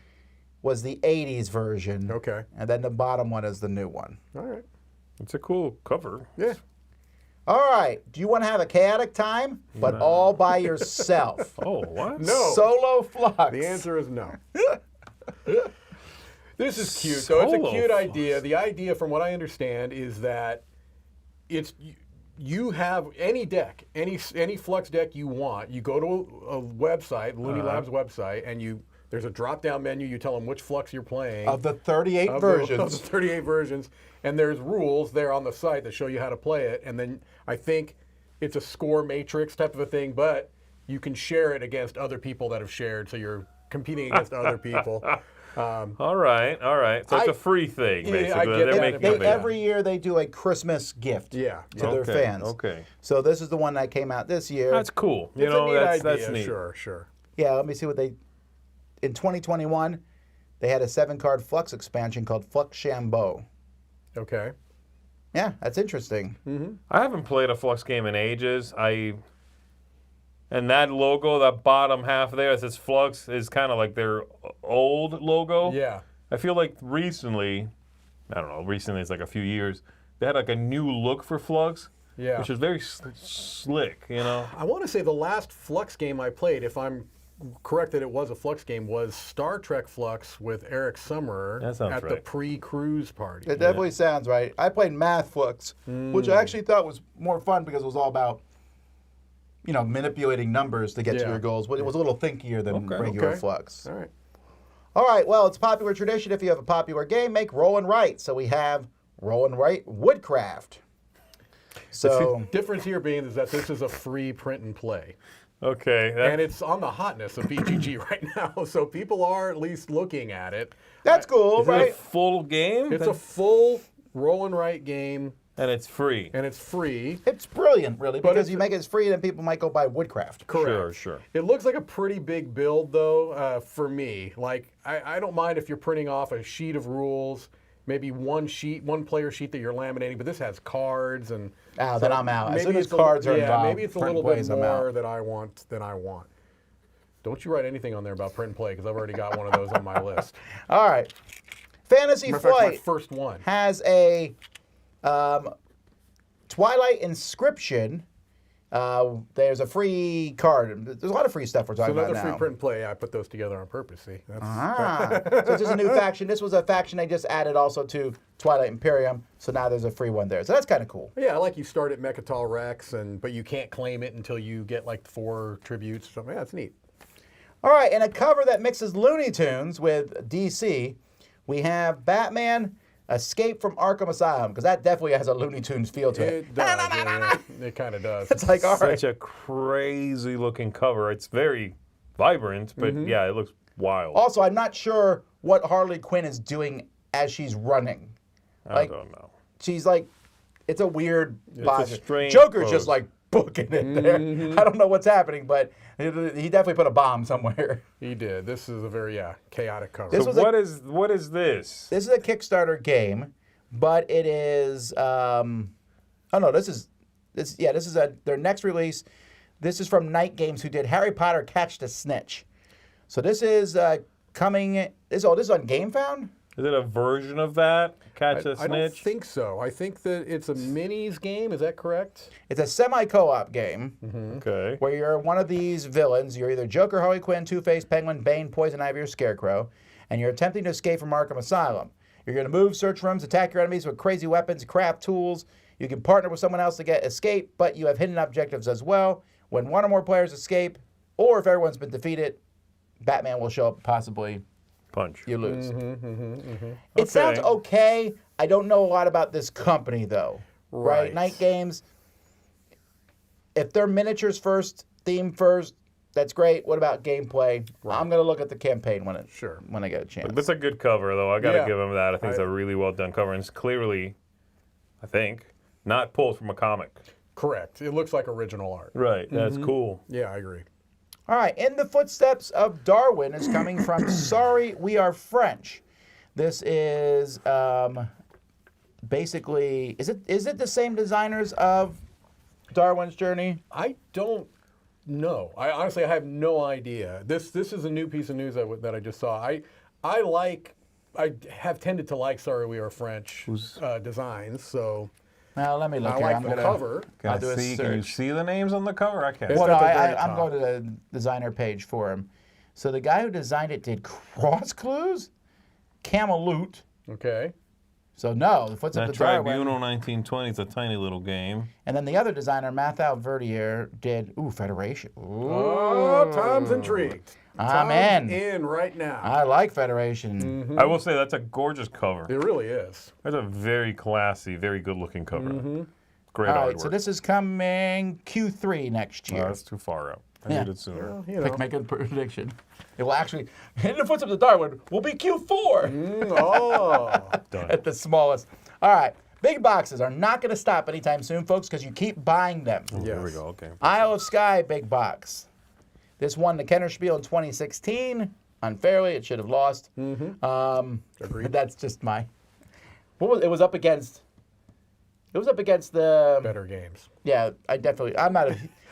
[SPEAKER 1] was the 80s version.
[SPEAKER 2] Okay.
[SPEAKER 1] And then the bottom one is the new one.
[SPEAKER 2] All right.
[SPEAKER 3] It's a cool cover.
[SPEAKER 2] Yeah.
[SPEAKER 1] All right. Do you want to have a chaotic time, but all by yourself?
[SPEAKER 3] Oh, what?
[SPEAKER 2] No.
[SPEAKER 1] Solo flux.
[SPEAKER 2] The answer is no. This is cute. So it's a
[SPEAKER 3] Solo
[SPEAKER 2] cute
[SPEAKER 3] flux.
[SPEAKER 2] idea. The idea, from what I understand, is that it's you have any deck, any Flux deck you want. You go to a website, Looney Labs website, and there's a drop-down menu. You tell them which Flux you're playing.
[SPEAKER 1] Of the 38
[SPEAKER 2] of
[SPEAKER 1] versions.
[SPEAKER 2] the 38 versions, and there's rules there on the site that show you how to play it. And then I think it's a score matrix type of a thing, but you can share it against other people that have shared, so you're competing against other people.
[SPEAKER 3] All right. So it's a free thing,
[SPEAKER 2] Yeah,
[SPEAKER 3] basically.
[SPEAKER 2] I get
[SPEAKER 3] They're
[SPEAKER 2] that.
[SPEAKER 3] making
[SPEAKER 1] They,
[SPEAKER 3] a big-
[SPEAKER 1] every year they do a Christmas gift
[SPEAKER 2] Yeah.
[SPEAKER 1] to their
[SPEAKER 3] Okay,
[SPEAKER 1] fans.
[SPEAKER 3] okay.
[SPEAKER 1] So this is the one that came out this year.
[SPEAKER 3] That's cool.
[SPEAKER 2] It's a neat
[SPEAKER 3] that's
[SPEAKER 2] idea.
[SPEAKER 3] neat.
[SPEAKER 2] Sure.
[SPEAKER 1] Yeah, let me see what they... In 2021, they had a 7-card Flux expansion called Flux Shambo.
[SPEAKER 2] Okay.
[SPEAKER 1] Yeah, that's interesting.
[SPEAKER 3] I haven't played a Flux game in ages. And that logo, that bottom half there that says Flux, is kind of like their old logo.
[SPEAKER 2] Yeah.
[SPEAKER 3] I feel like recently, I don't know, recently it's like a few years, they had like a new look for Flux.
[SPEAKER 2] Yeah.
[SPEAKER 3] Which is very slick, you know?
[SPEAKER 2] I want to say the last Flux game I played, if I'm correct that it was a Flux game, was Star Trek Flux with Eric Summerer
[SPEAKER 3] That sounds
[SPEAKER 2] at the
[SPEAKER 3] right.
[SPEAKER 2] pre-cruise party.
[SPEAKER 1] It definitely sounds right. I played Math Flux, which I actually thought was more fun because it was all about, manipulating numbers to get to
[SPEAKER 2] Yeah.
[SPEAKER 1] your goals. But it was a little thinkier than
[SPEAKER 3] Okay.
[SPEAKER 1] regular
[SPEAKER 2] Okay.
[SPEAKER 1] Flux.
[SPEAKER 2] All right.
[SPEAKER 1] All right, well, it's a popular tradition. If you have a popular game, make Roll and Write. So we have Roll and Write Woodcraft. So
[SPEAKER 2] Difference here being is that this is a free print and play.
[SPEAKER 3] Okay.
[SPEAKER 2] And it's on the hotness of BGG right now, so people are at least looking at it.
[SPEAKER 1] that's cool,
[SPEAKER 3] is it a
[SPEAKER 1] right?
[SPEAKER 3] full game?
[SPEAKER 2] It's a full roll and write game,
[SPEAKER 3] And it's free.
[SPEAKER 2] and it's free.
[SPEAKER 1] It's brilliant, really,
[SPEAKER 2] But
[SPEAKER 1] because
[SPEAKER 2] it's-
[SPEAKER 1] you make it free, then people might go buy Woodcraft.
[SPEAKER 2] Correct.
[SPEAKER 3] Sure.
[SPEAKER 2] It looks like a pretty big build, though, for me. Like, I don't mind if you're printing off a sheet of rules, maybe one player sheet that you're laminating, but this has cards and.
[SPEAKER 1] Oh, then I'm out. As
[SPEAKER 2] maybe
[SPEAKER 1] soon as
[SPEAKER 2] it's a-
[SPEAKER 1] cards are
[SPEAKER 2] yeah,
[SPEAKER 1] involved,
[SPEAKER 2] maybe it's a
[SPEAKER 1] print
[SPEAKER 2] little
[SPEAKER 1] and
[SPEAKER 2] bit
[SPEAKER 1] plays, I'm out.
[SPEAKER 2] more than I want. Don't you write anything on there about print and play, because I've already got one of those on my list.
[SPEAKER 1] All right. Fantasy
[SPEAKER 2] Matter of fact, my
[SPEAKER 1] Flight
[SPEAKER 2] first one.
[SPEAKER 1] has a Twilight Inscription. There's a free card. There's a lot of free stuff we're
[SPEAKER 2] So
[SPEAKER 1] talking
[SPEAKER 2] another
[SPEAKER 1] about
[SPEAKER 2] free
[SPEAKER 1] now.
[SPEAKER 2] print and play. I put those together on purpose. See, that's
[SPEAKER 1] So this is a new faction. This was a faction they just added also to Twilight Imperium. So now there's a free one there. So that's kind of cool.
[SPEAKER 2] yeah. I like you start at Mechatol Rex, but you can't claim it until you get like 4 tributes or something. Yeah, that's neat.
[SPEAKER 1] All right, and a cover that mixes Looney Tunes with DC, we have Batman Escape from Arkham Asylum, because that definitely has a Looney Tunes feel to it.
[SPEAKER 2] It does. yeah. It kind of does.
[SPEAKER 1] It's like, all right.
[SPEAKER 3] Such a crazy looking cover. It's very vibrant, but yeah, it looks wild.
[SPEAKER 1] Also, I'm not sure what Harley Quinn is doing as she's running.
[SPEAKER 3] I don't know.
[SPEAKER 1] She's like, it's a weird vibe.
[SPEAKER 3] strange
[SPEAKER 1] Joker's
[SPEAKER 3] pose.
[SPEAKER 1] just like booking it there. I don't know what's happening, but he definitely put a bomb somewhere.
[SPEAKER 2] He did. This is a very chaotic cover.
[SPEAKER 1] This
[SPEAKER 3] So
[SPEAKER 1] was a-
[SPEAKER 3] what is this?
[SPEAKER 1] This is a Kickstarter game, but it is. This is their next release. This is from Night Games, who did Harry Potter: Catch the Snitch. So this is coming. This is on GameFound.
[SPEAKER 3] Is it a version of that? Catch a
[SPEAKER 2] I don't
[SPEAKER 3] snitch?
[SPEAKER 2] think so. I think that it's a minis game. Is that correct?
[SPEAKER 1] It's a semi-co-op game
[SPEAKER 3] Okay.
[SPEAKER 1] where you're one of these villains. You're either Joker, Harley Quinn, Two-Face, Penguin, Bane, Poison Ivy, or Scarecrow, and you're attempting to escape from Arkham Asylum. You're going to move, search rooms, attack your enemies with crazy weapons, craft tools. You can partner with someone else to get escape, but you have hidden objectives as well. When one or more players escape, or if everyone's been defeated, Batman will show up, possibly
[SPEAKER 3] Punch.
[SPEAKER 1] you lose.
[SPEAKER 3] Okay.
[SPEAKER 1] It sounds okay. I don't know a lot about this company, though.
[SPEAKER 2] Right.
[SPEAKER 1] Night Games, if they're miniatures first, theme first, that's great. What about gameplay? I'm going to look at the campaign when I get a chance.
[SPEAKER 3] That's a good cover, though. I got to
[SPEAKER 2] Yeah.
[SPEAKER 3] give him that. I think it's a really well done cover. And it's clearly, I think, not pulled from a comic.
[SPEAKER 2] Correct. It looks like original art.
[SPEAKER 3] Right. That's cool.
[SPEAKER 2] Yeah, I agree.
[SPEAKER 1] All right, In the Footsteps of Darwin is coming from Sorry, We Are French. This is basically, is it the same designers of Darwin's Journey?
[SPEAKER 2] I don't know. I honestly have no idea. This is a new piece of news that I just saw. I have tended to like Sorry We Are French designs, so
[SPEAKER 1] Well, let me look
[SPEAKER 2] I
[SPEAKER 1] here.
[SPEAKER 2] like
[SPEAKER 1] I'm
[SPEAKER 2] the
[SPEAKER 1] gonna,
[SPEAKER 2] cover.
[SPEAKER 1] I'll do a
[SPEAKER 3] Can you
[SPEAKER 1] search.
[SPEAKER 3] see the names on the cover? I can't.
[SPEAKER 2] It's
[SPEAKER 1] Well,
[SPEAKER 2] at
[SPEAKER 1] no,
[SPEAKER 2] the very
[SPEAKER 1] I'm
[SPEAKER 2] top.
[SPEAKER 1] going to the designer page for him. So the guy who designed it did Cross Clues, Camelot.
[SPEAKER 2] Okay.
[SPEAKER 1] So no, the Footsteps
[SPEAKER 3] That
[SPEAKER 1] of Darwin.
[SPEAKER 3] Tribunal 1920 is a tiny little game.
[SPEAKER 1] And then the other designer, Mathieu Verdier, did Federation.
[SPEAKER 2] Oh, Tom's intrigued.
[SPEAKER 1] I'm
[SPEAKER 2] Tom's
[SPEAKER 1] in.
[SPEAKER 2] in right now.
[SPEAKER 1] I like Federation.
[SPEAKER 3] I will say that's a gorgeous cover.
[SPEAKER 2] It really is.
[SPEAKER 3] That's a very classy, very good-looking cover. Great
[SPEAKER 1] All
[SPEAKER 3] artwork.
[SPEAKER 1] right, so this is coming Q3 next
[SPEAKER 3] Oh,
[SPEAKER 1] year.
[SPEAKER 3] that's too far out. I
[SPEAKER 1] Yeah.
[SPEAKER 3] need it sooner.
[SPEAKER 2] Well, you know.
[SPEAKER 1] Make a prediction. It will actually, In the Footsteps of Darwin will be Q4
[SPEAKER 2] Oh.
[SPEAKER 3] Done.
[SPEAKER 1] at the smallest. All right, big boxes are not going to stop anytime soon, folks, because you keep buying them.
[SPEAKER 3] There we go. Okay.
[SPEAKER 1] Isle of Skye Big Box. This won the Kennerspiel in 2016. Unfairly, it should have lost.
[SPEAKER 2] Agreed.
[SPEAKER 1] That's just my. It was up against. It was up against the.
[SPEAKER 2] Better games.
[SPEAKER 1] Yeah, I'm not.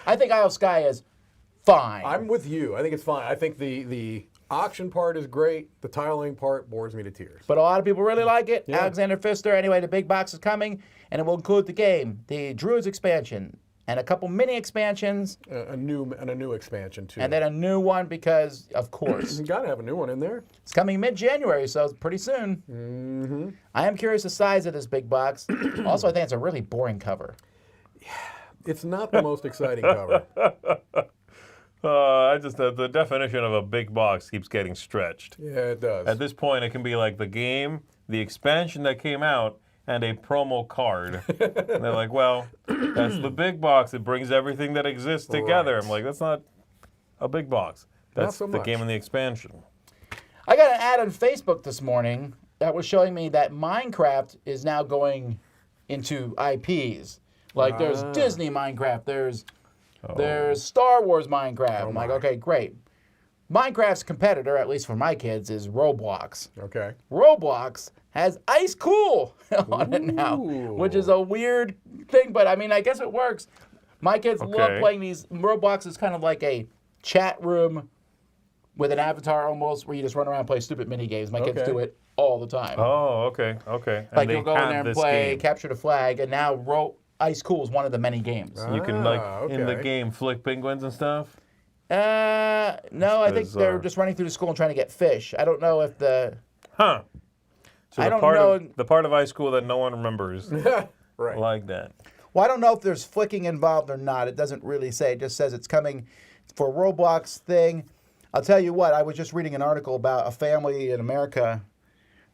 [SPEAKER 1] I think Isle of Skye is fine.
[SPEAKER 2] I'm with you. I think it's fine. I think the auction part is great. The tiling part bores me to tears.
[SPEAKER 1] But a lot of people really like it.
[SPEAKER 2] Yeah.
[SPEAKER 1] Alexander Pfister. Anyway, the big box is coming, and it will include the game, the Druids expansion, and a couple mini expansions,
[SPEAKER 2] A new expansion too.
[SPEAKER 1] and then a new one because, of course,
[SPEAKER 2] you got to have a new one in there.
[SPEAKER 1] it's coming mid-January, so it's pretty soon. I am curious the size of this big box. Also, I think it's a really boring cover.
[SPEAKER 2] It's not the most exciting cover.
[SPEAKER 3] The definition of a big box keeps getting stretched.
[SPEAKER 2] Yeah, it does.
[SPEAKER 3] At this point, it can be like the game, the expansion that came out, and a promo card. And they're like, well, that's the big box. It brings everything that exists together.
[SPEAKER 2] Right.
[SPEAKER 3] I'm like, that's not a big box. That's
[SPEAKER 2] so
[SPEAKER 3] the
[SPEAKER 2] much.
[SPEAKER 3] game and the expansion.
[SPEAKER 1] I got an ad on Facebook this morning that was showing me that Minecraft is now going into IPs. Like there's Disney Minecraft, there's Star Wars Minecraft. I'm like, okay, great. Minecraft's competitor, at least for my kids, is Roblox.
[SPEAKER 2] Okay.
[SPEAKER 1] Roblox has Ice Cool on it now, which is a weird thing, but I mean, I guess it works. My kids love playing these. Roblox is kind of like a chat room with an avatar almost, where you just run around and play stupid mini games. My kids do it all the time.
[SPEAKER 3] Oh, okay, okay. And
[SPEAKER 1] Like
[SPEAKER 3] they
[SPEAKER 1] you'll go in
[SPEAKER 3] have
[SPEAKER 1] there and
[SPEAKER 3] this
[SPEAKER 1] play
[SPEAKER 3] game.
[SPEAKER 1] Capture the Flag, and now Ice Cool is one of the many games.
[SPEAKER 3] You can, in the
[SPEAKER 2] okay.
[SPEAKER 3] game, flick penguins and stuff?
[SPEAKER 1] No, I think they're
[SPEAKER 3] bizarre.
[SPEAKER 1] just running through the school and trying to get fish. I don't know if the.
[SPEAKER 3] Huh. So
[SPEAKER 1] I
[SPEAKER 3] the
[SPEAKER 1] don't
[SPEAKER 3] part
[SPEAKER 1] know-
[SPEAKER 3] of the part of Ice School that no one remembers,
[SPEAKER 2] Right.
[SPEAKER 3] like that.
[SPEAKER 1] Well, I don't know if there's flicking involved or not. It doesn't really say. It just says it's coming for a Roblox thing. I'll tell you what, I was just reading an article about a family in America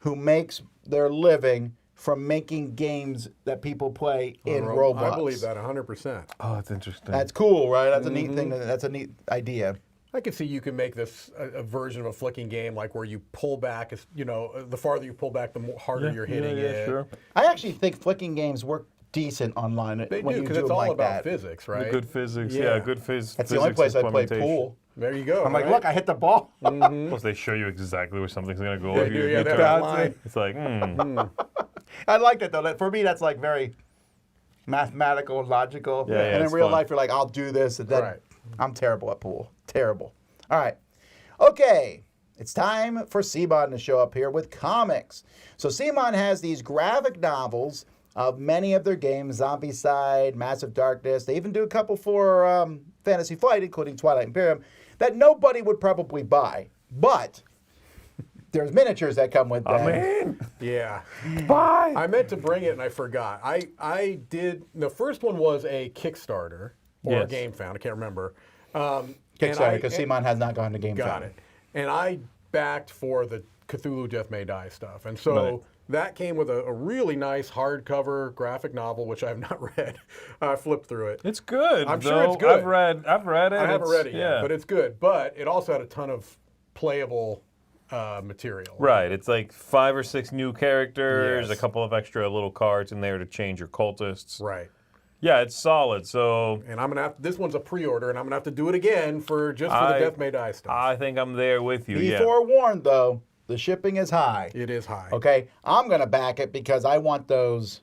[SPEAKER 1] who makes their living from making games that people play in Roblox.
[SPEAKER 2] I believe that 100%.
[SPEAKER 3] Oh, that's interesting.
[SPEAKER 1] That's cool, right? That's a neat thing. That's a neat idea.
[SPEAKER 2] I can see you can make this a version of a flicking game, like where you pull back. The farther you pull back, the more harder you're hitting it.
[SPEAKER 3] Sure.
[SPEAKER 1] I actually think flicking games work decent online
[SPEAKER 2] They
[SPEAKER 1] when
[SPEAKER 2] do
[SPEAKER 1] you
[SPEAKER 2] because
[SPEAKER 1] do
[SPEAKER 2] it's
[SPEAKER 1] them
[SPEAKER 2] all
[SPEAKER 1] like
[SPEAKER 2] about
[SPEAKER 1] that.
[SPEAKER 2] physics, right?
[SPEAKER 3] Good physics,
[SPEAKER 2] Yeah.
[SPEAKER 3] good physics.
[SPEAKER 1] That's the only place I play pool.
[SPEAKER 2] There you go.
[SPEAKER 1] I'm like,
[SPEAKER 2] right?
[SPEAKER 1] look, I hit the ball.
[SPEAKER 3] Plus, they show you exactly where something's gonna go.
[SPEAKER 2] They
[SPEAKER 3] if
[SPEAKER 2] do,
[SPEAKER 3] you
[SPEAKER 2] yeah,
[SPEAKER 3] hit
[SPEAKER 2] they're
[SPEAKER 3] that.
[SPEAKER 2] online.
[SPEAKER 3] It's like,
[SPEAKER 1] I like that though. For me, that's like very mathematical and logical.
[SPEAKER 3] Yeah, yeah,
[SPEAKER 1] and in
[SPEAKER 3] it's
[SPEAKER 1] real
[SPEAKER 3] fun.
[SPEAKER 1] life, you're like, I'll do this. And then
[SPEAKER 2] Right.
[SPEAKER 1] I'm terrible at pool. Terrible. All right. Okay. it's time for CMON to show up here with comics. So CMON has these graphic novels of many of their games, Zombicide, Massive Darkness. They even do a couple for Fantasy Flight, including Twilight Imperium, that nobody would probably buy. But there's miniatures that come with them.
[SPEAKER 3] I'm in.
[SPEAKER 2] Yeah.
[SPEAKER 3] Bye.
[SPEAKER 2] I meant to bring it and I forgot. I did. The first one was a Kickstarter or a
[SPEAKER 3] Yes.
[SPEAKER 2] Game Found. I can't remember.
[SPEAKER 1] Kickstarter, because CMON has not gone to Game
[SPEAKER 2] Got
[SPEAKER 1] Found.
[SPEAKER 2] it. And I backed for the Cthulhu Death May Die stuff. And so
[SPEAKER 3] Right.
[SPEAKER 2] that came with a really nice hardcover graphic novel, which I have not read. I flipped through it.
[SPEAKER 3] It's good.
[SPEAKER 2] I'm sure it's good.
[SPEAKER 3] I've read it.
[SPEAKER 2] I haven't read it yet,
[SPEAKER 3] yeah.
[SPEAKER 2] but it's good. But it also had a ton of playable material.
[SPEAKER 3] Right, it's like 5 or 6 new characters,
[SPEAKER 2] Yes.
[SPEAKER 3] a couple of extra little cards in there to change your cultists.
[SPEAKER 2] Right.
[SPEAKER 3] Yeah, it's solid. So
[SPEAKER 2] And I'm gonna have this one's a pre-order, and I'm gonna have to do it again for the Death May Die stuff.
[SPEAKER 3] I think I'm there with you.
[SPEAKER 1] Be
[SPEAKER 3] Yeah.
[SPEAKER 1] forewarned, though, the shipping is high.
[SPEAKER 2] It is high.
[SPEAKER 1] Okay, I'm going to back it because I want those.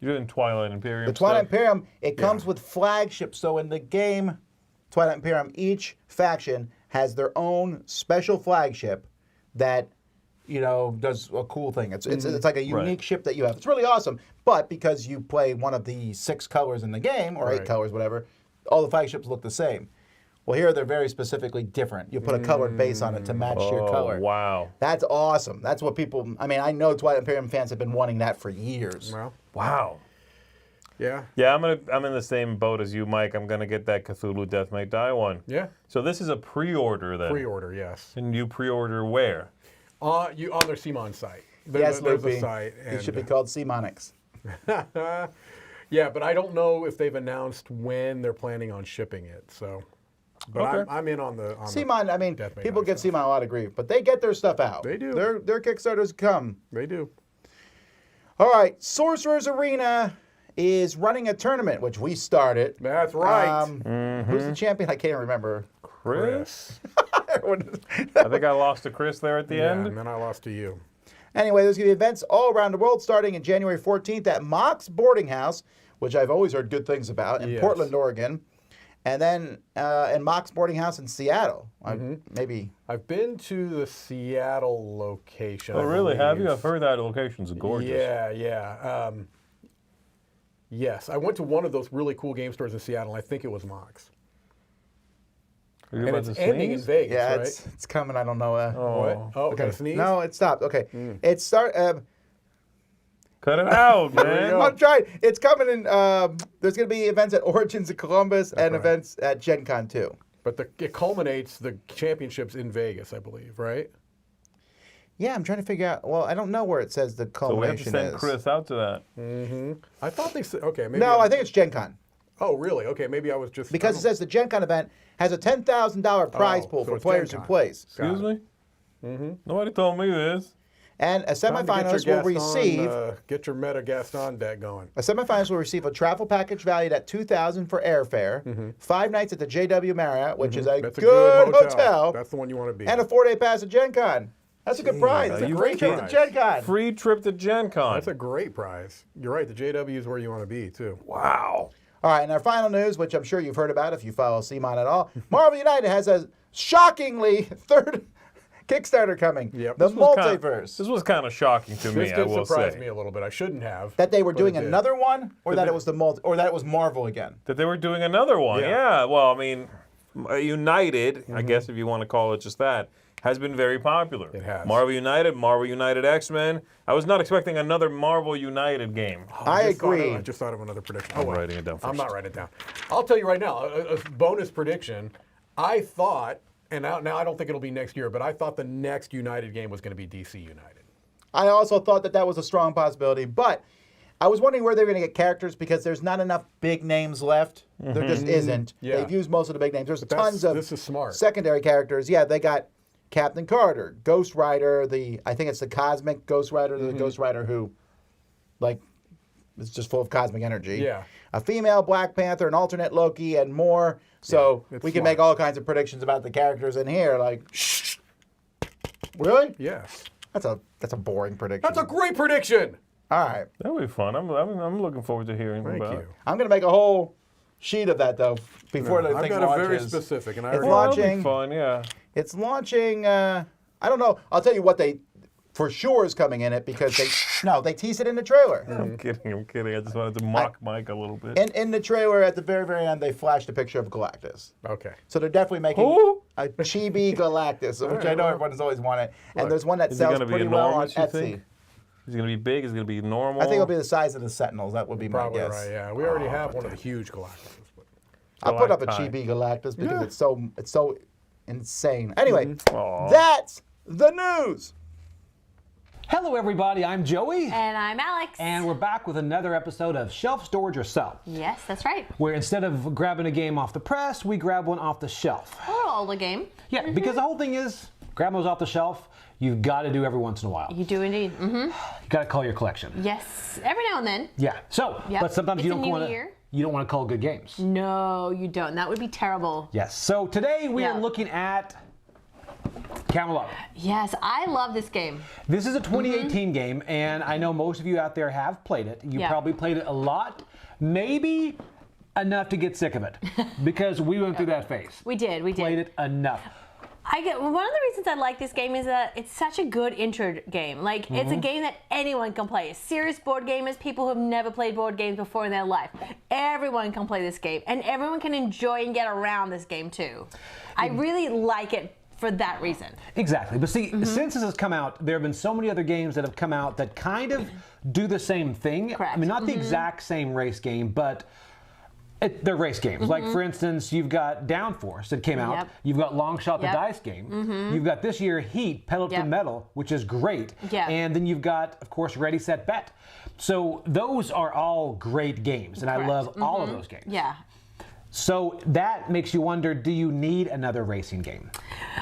[SPEAKER 3] You're doing Twilight Imperium.
[SPEAKER 1] The Twilight
[SPEAKER 3] stuff?
[SPEAKER 1] Imperium, it comes with flagships. So in the game, Twilight Imperium, each faction has their own special flagship that, does a cool thing. It's like a unique ship that you have. It's really awesome. But because you play one of the 6 colors in the game, or 8
[SPEAKER 2] Right.
[SPEAKER 1] colors, whatever, all the flagships look the same. Well, here they're very specifically different. You put a colored base on it to match your color.
[SPEAKER 3] Wow.
[SPEAKER 1] That's awesome. That's what people. I mean, I know Twilight Imperium fans have been wanting that for years.
[SPEAKER 2] Well,
[SPEAKER 3] Wow.
[SPEAKER 2] yeah.
[SPEAKER 3] Yeah, I'm in the same boat as you, Mike. I'm gonna get that Cthulhu Death May Die one.
[SPEAKER 2] Yeah.
[SPEAKER 3] So this is a pre-order then.
[SPEAKER 2] Pre-order, yes.
[SPEAKER 3] And you pre-order where?
[SPEAKER 2] You on their CMON site.
[SPEAKER 1] Yes,
[SPEAKER 2] There's
[SPEAKER 1] Loopy.
[SPEAKER 2] a site.
[SPEAKER 1] It should be called Seamonix.
[SPEAKER 2] Yeah, but I don't know if they've announced when they're planning on shipping it. So, but
[SPEAKER 3] Okay.
[SPEAKER 2] I'm in on the.
[SPEAKER 1] Seamon, I mean,
[SPEAKER 2] Death May
[SPEAKER 1] people
[SPEAKER 2] Die
[SPEAKER 1] give
[SPEAKER 2] stuff.
[SPEAKER 1] Seamon a lot of grief, but they get their stuff out.
[SPEAKER 2] They do.
[SPEAKER 1] Their Kickstarters come.
[SPEAKER 2] They do.
[SPEAKER 1] All right, Sorcerers Arena is running a tournament, which we started.
[SPEAKER 2] That's right.
[SPEAKER 1] Who's the champion? I can't remember.
[SPEAKER 3] Chris? I think I lost to Chris there at the
[SPEAKER 2] Yeah,
[SPEAKER 3] end.
[SPEAKER 2] and then I lost to you.
[SPEAKER 1] Anyway, there's going to be events all around the world starting in January 14th at Mox Boarding House, which I've always heard good things about, in
[SPEAKER 2] Yes.
[SPEAKER 1] Portland, Oregon. And then in Mox Boarding House in Seattle. Maybe.
[SPEAKER 2] I've been to the Seattle location.
[SPEAKER 3] Oh,
[SPEAKER 2] I
[SPEAKER 3] really? Have you?
[SPEAKER 2] believe.
[SPEAKER 3] I've heard that location's gorgeous.
[SPEAKER 2] Yeah. Yes, I went to one of those really cool game stores in Seattle. And I think it was Mox.
[SPEAKER 3] Are you
[SPEAKER 2] And
[SPEAKER 3] about
[SPEAKER 2] it's
[SPEAKER 3] to
[SPEAKER 2] ending in
[SPEAKER 3] sneeze?
[SPEAKER 2] Vegas,
[SPEAKER 1] Yeah,
[SPEAKER 2] right?
[SPEAKER 1] it's coming. I don't know.
[SPEAKER 2] What? Oh,
[SPEAKER 1] Okay.
[SPEAKER 2] got a sneeze?
[SPEAKER 1] No, it stopped. Okay.
[SPEAKER 2] Hmm.
[SPEAKER 1] It start.
[SPEAKER 3] Cut it out,
[SPEAKER 2] you
[SPEAKER 3] man.
[SPEAKER 2] go.
[SPEAKER 1] I'm trying. It's coming in. There's going to be events at Origins in Columbus and
[SPEAKER 2] right.
[SPEAKER 1] events at Gen Con 2.
[SPEAKER 2] But it culminates the championships in Vegas, I believe, right?
[SPEAKER 1] Yeah, I'm trying to figure out. Well, I don't know where it says the
[SPEAKER 3] So we have to
[SPEAKER 1] culmination
[SPEAKER 3] send
[SPEAKER 1] is.
[SPEAKER 3] Chris out to that.
[SPEAKER 2] I thought they said, okay, maybe.
[SPEAKER 1] No, I think it's Gen Con.
[SPEAKER 2] Oh, really? Okay, maybe I was just.
[SPEAKER 1] Because it says the Gen Con event has a $10,000 prize
[SPEAKER 2] Oh,
[SPEAKER 1] pool
[SPEAKER 2] so
[SPEAKER 1] for
[SPEAKER 2] it's
[SPEAKER 1] players
[SPEAKER 2] Gen
[SPEAKER 1] who
[SPEAKER 2] Con.
[SPEAKER 1] plays.
[SPEAKER 3] Excuse me? Nobody told me this.
[SPEAKER 1] And a semifinalist will receive
[SPEAKER 2] Get your Meta Gaston deck going.
[SPEAKER 1] a semifinalist will receive a travel package valued at $2,000 for airfare, 5 nights at the JW Marriott, which is a
[SPEAKER 2] That's
[SPEAKER 1] good
[SPEAKER 2] a good
[SPEAKER 1] hotel,
[SPEAKER 2] That's the one you want to be.
[SPEAKER 1] and a 4-day pass to Gen Con. That's a good prize. It's a
[SPEAKER 3] you
[SPEAKER 1] great trip to
[SPEAKER 2] prize.
[SPEAKER 1] Gen Con.
[SPEAKER 3] Free trip to Gen Con.
[SPEAKER 2] That's a great prize. You're right. The JW is where you want to be too.
[SPEAKER 3] Wow.
[SPEAKER 1] All right, and our final news, which I'm sure you've heard about if you follow CMON at all, Marvel United has a shockingly third Kickstarter coming.
[SPEAKER 2] Yep.
[SPEAKER 1] The
[SPEAKER 2] This
[SPEAKER 1] Multiverse.
[SPEAKER 3] This was kind of shocking to me,
[SPEAKER 2] This
[SPEAKER 3] I
[SPEAKER 2] did
[SPEAKER 3] will
[SPEAKER 2] surprise
[SPEAKER 3] say.
[SPEAKER 2] me a little bit. I shouldn't have.
[SPEAKER 1] That they were
[SPEAKER 2] but
[SPEAKER 1] doing
[SPEAKER 2] it did.
[SPEAKER 1] another one, or that it was or that it was Marvel again.
[SPEAKER 3] That they were doing another one.
[SPEAKER 2] Yeah.
[SPEAKER 3] Yeah. Well, I mean, United, I guess if you want to call it just that, has been very popular.
[SPEAKER 2] It has.
[SPEAKER 3] Marvel United X-Men. I was not expecting another Marvel United game.
[SPEAKER 1] I
[SPEAKER 2] just thought of-
[SPEAKER 1] agree.
[SPEAKER 2] I just thought of another prediction.
[SPEAKER 3] I'm
[SPEAKER 2] well,
[SPEAKER 3] writing it down
[SPEAKER 2] I'm
[SPEAKER 3] first.
[SPEAKER 2] not writing it down. I'll tell you right now, a bonus prediction. I thought, and now I don't think it'll be next year, but I thought the next United game was going to be DC United.
[SPEAKER 1] I also thought that was a strong possibility, but I was wondering where they were going to get characters because there's not enough big names left. There just isn't.
[SPEAKER 2] Yeah.
[SPEAKER 1] They've used most of the big names. There's
[SPEAKER 2] that's-
[SPEAKER 1] tons of
[SPEAKER 2] this is smart.
[SPEAKER 1] secondary characters. Yeah, they got Captain Carter, Ghost Rider, I think it's the Cosmic Ghost Rider, the Ghost Rider who, like, is just full of cosmic energy.
[SPEAKER 2] Yeah.
[SPEAKER 1] A female Black Panther, an alternate Loki, and more. So
[SPEAKER 2] it's
[SPEAKER 1] we can
[SPEAKER 2] smart.
[SPEAKER 1] make all kinds of predictions about the characters in here. Like, really?
[SPEAKER 2] Yes.
[SPEAKER 1] That's a boring prediction.
[SPEAKER 2] That's a great prediction.
[SPEAKER 1] All right.
[SPEAKER 3] That'll be fun. I'm looking forward to hearing
[SPEAKER 2] Thank
[SPEAKER 3] about
[SPEAKER 2] you.
[SPEAKER 3] it.
[SPEAKER 1] I'm going to make a whole sheet of that, though, before the
[SPEAKER 2] I've
[SPEAKER 1] thing
[SPEAKER 2] got a
[SPEAKER 1] launches.
[SPEAKER 2] very specific, and I
[SPEAKER 1] It's
[SPEAKER 2] already
[SPEAKER 3] Well, that'll
[SPEAKER 1] launching.
[SPEAKER 3] be fun, yeah.
[SPEAKER 1] It's launching I don't know. I'll tell you what they for sure is coming in it because they tease it in the trailer.
[SPEAKER 3] I'm kidding. I just wanted to mock Mike a little bit.
[SPEAKER 1] In the trailer, at the very, very end, they flashed a picture of Galactus.
[SPEAKER 2] Okay.
[SPEAKER 1] So they're definitely making a chibi Galactus, which I know everyone's always wanted. And there's one that sells pretty well on Etsy.
[SPEAKER 3] Think? Is it going to be big? Is it going to be normal?
[SPEAKER 1] I think it'll be the size of the Sentinels. That would be my
[SPEAKER 2] Probably
[SPEAKER 1] guess.
[SPEAKER 2] right, yeah. We already have one of the huge Galactus.
[SPEAKER 1] I'll put up a chibi Galactus because it's so insane. Anyway, that's the news.
[SPEAKER 4] Hello, everybody. I'm Joey.
[SPEAKER 5] And I'm Alex.
[SPEAKER 4] And we're back with another episode of Shelf Storage Yourself.
[SPEAKER 5] Yes, that's right.
[SPEAKER 4] Where instead of grabbing a game off the press, we grab one off the shelf.
[SPEAKER 5] Or all the game.
[SPEAKER 4] Yeah, because the whole thing is, grab those off the shelf, you've got to do every once in a while.
[SPEAKER 5] You do indeed.
[SPEAKER 4] You got to cull your collection.
[SPEAKER 5] Yes, every now and then.
[SPEAKER 4] Yeah. So, but sometimes you don't want to cull good games.
[SPEAKER 5] No, you don't. That would be terrible.
[SPEAKER 4] Yes. So today we are looking at Camelot.
[SPEAKER 5] Yes, I love this game.
[SPEAKER 4] This is a 2018 game, and I know most of you out there have played it. You probably played it a lot, maybe enough to get sick of it, because we went through that phase.
[SPEAKER 5] We did.
[SPEAKER 4] Played it enough.
[SPEAKER 5] One of the reasons I like this game is that it's such a good intro game. Like, it's a game that anyone can play. Serious board gamers, people who have never played board games before in their life. Everyone can play this game, and everyone can enjoy and get around this game too. I really like it for that reason.
[SPEAKER 4] Exactly. But see, since this has come out, there have been so many other games that have come out that kind of do the same thing.
[SPEAKER 5] Correct.
[SPEAKER 4] I mean, not the exact same race game, but they're race games. Like, for instance, you've got Downforce that came out. You've got Longshot, the dice game. You've got this year Heat, Pedal to Metal, which is great. And then you've got, of course, Ready, Set, Bet. So those are all great games, and I love all of those games.
[SPEAKER 5] Yeah.
[SPEAKER 4] So that makes you wonder, do you need another racing game?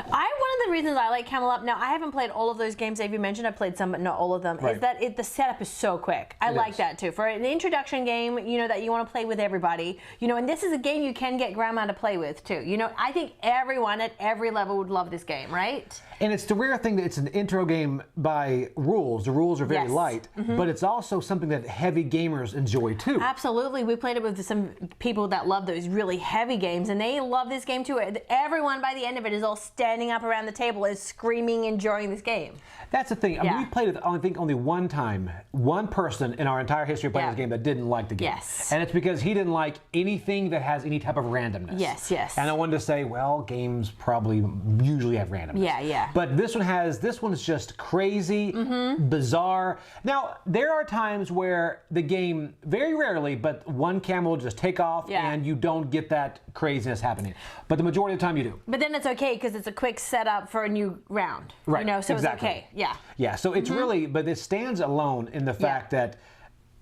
[SPEAKER 5] One of the reasons I like Camelot, now I haven't played all of those games that you mentioned, I've played some but not all of them, is that the setup is so quick. I like that too. For an introduction game, that you want to play with everybody, and this is a game you can get grandma to play with too. I think everyone at every level would love this game, right?
[SPEAKER 4] And it's the rare thing that it's an intro game by rules. The rules are very light, but it's also something that heavy gamers enjoy too.
[SPEAKER 5] Absolutely. We played it with some people that love those really heavy games, and they love this game too. Everyone by the end of it is all standing up around the table and screaming, enjoying this game.
[SPEAKER 4] That's the thing. I mean, we played it, I think, only one time. One person in our entire history of playing this game that didn't like the game.
[SPEAKER 5] Yes.
[SPEAKER 4] And it's because he didn't like anything that has any type of randomness.
[SPEAKER 5] Yes, yes.
[SPEAKER 4] And I wanted to say, well, games probably usually have randomness.
[SPEAKER 5] Yeah, yeah.
[SPEAKER 4] But this one's just crazy, bizarre. Now, there are times where the game, very rarely, but one camel will just take off and you don't get that craziness happening. But the majority of the time you do.
[SPEAKER 5] But then it's okay because it's a quick setup for a new round.
[SPEAKER 4] Right,
[SPEAKER 5] So
[SPEAKER 4] exactly.
[SPEAKER 5] it's okay. Yeah.
[SPEAKER 4] Yeah, so it's really, but it stands alone in the fact that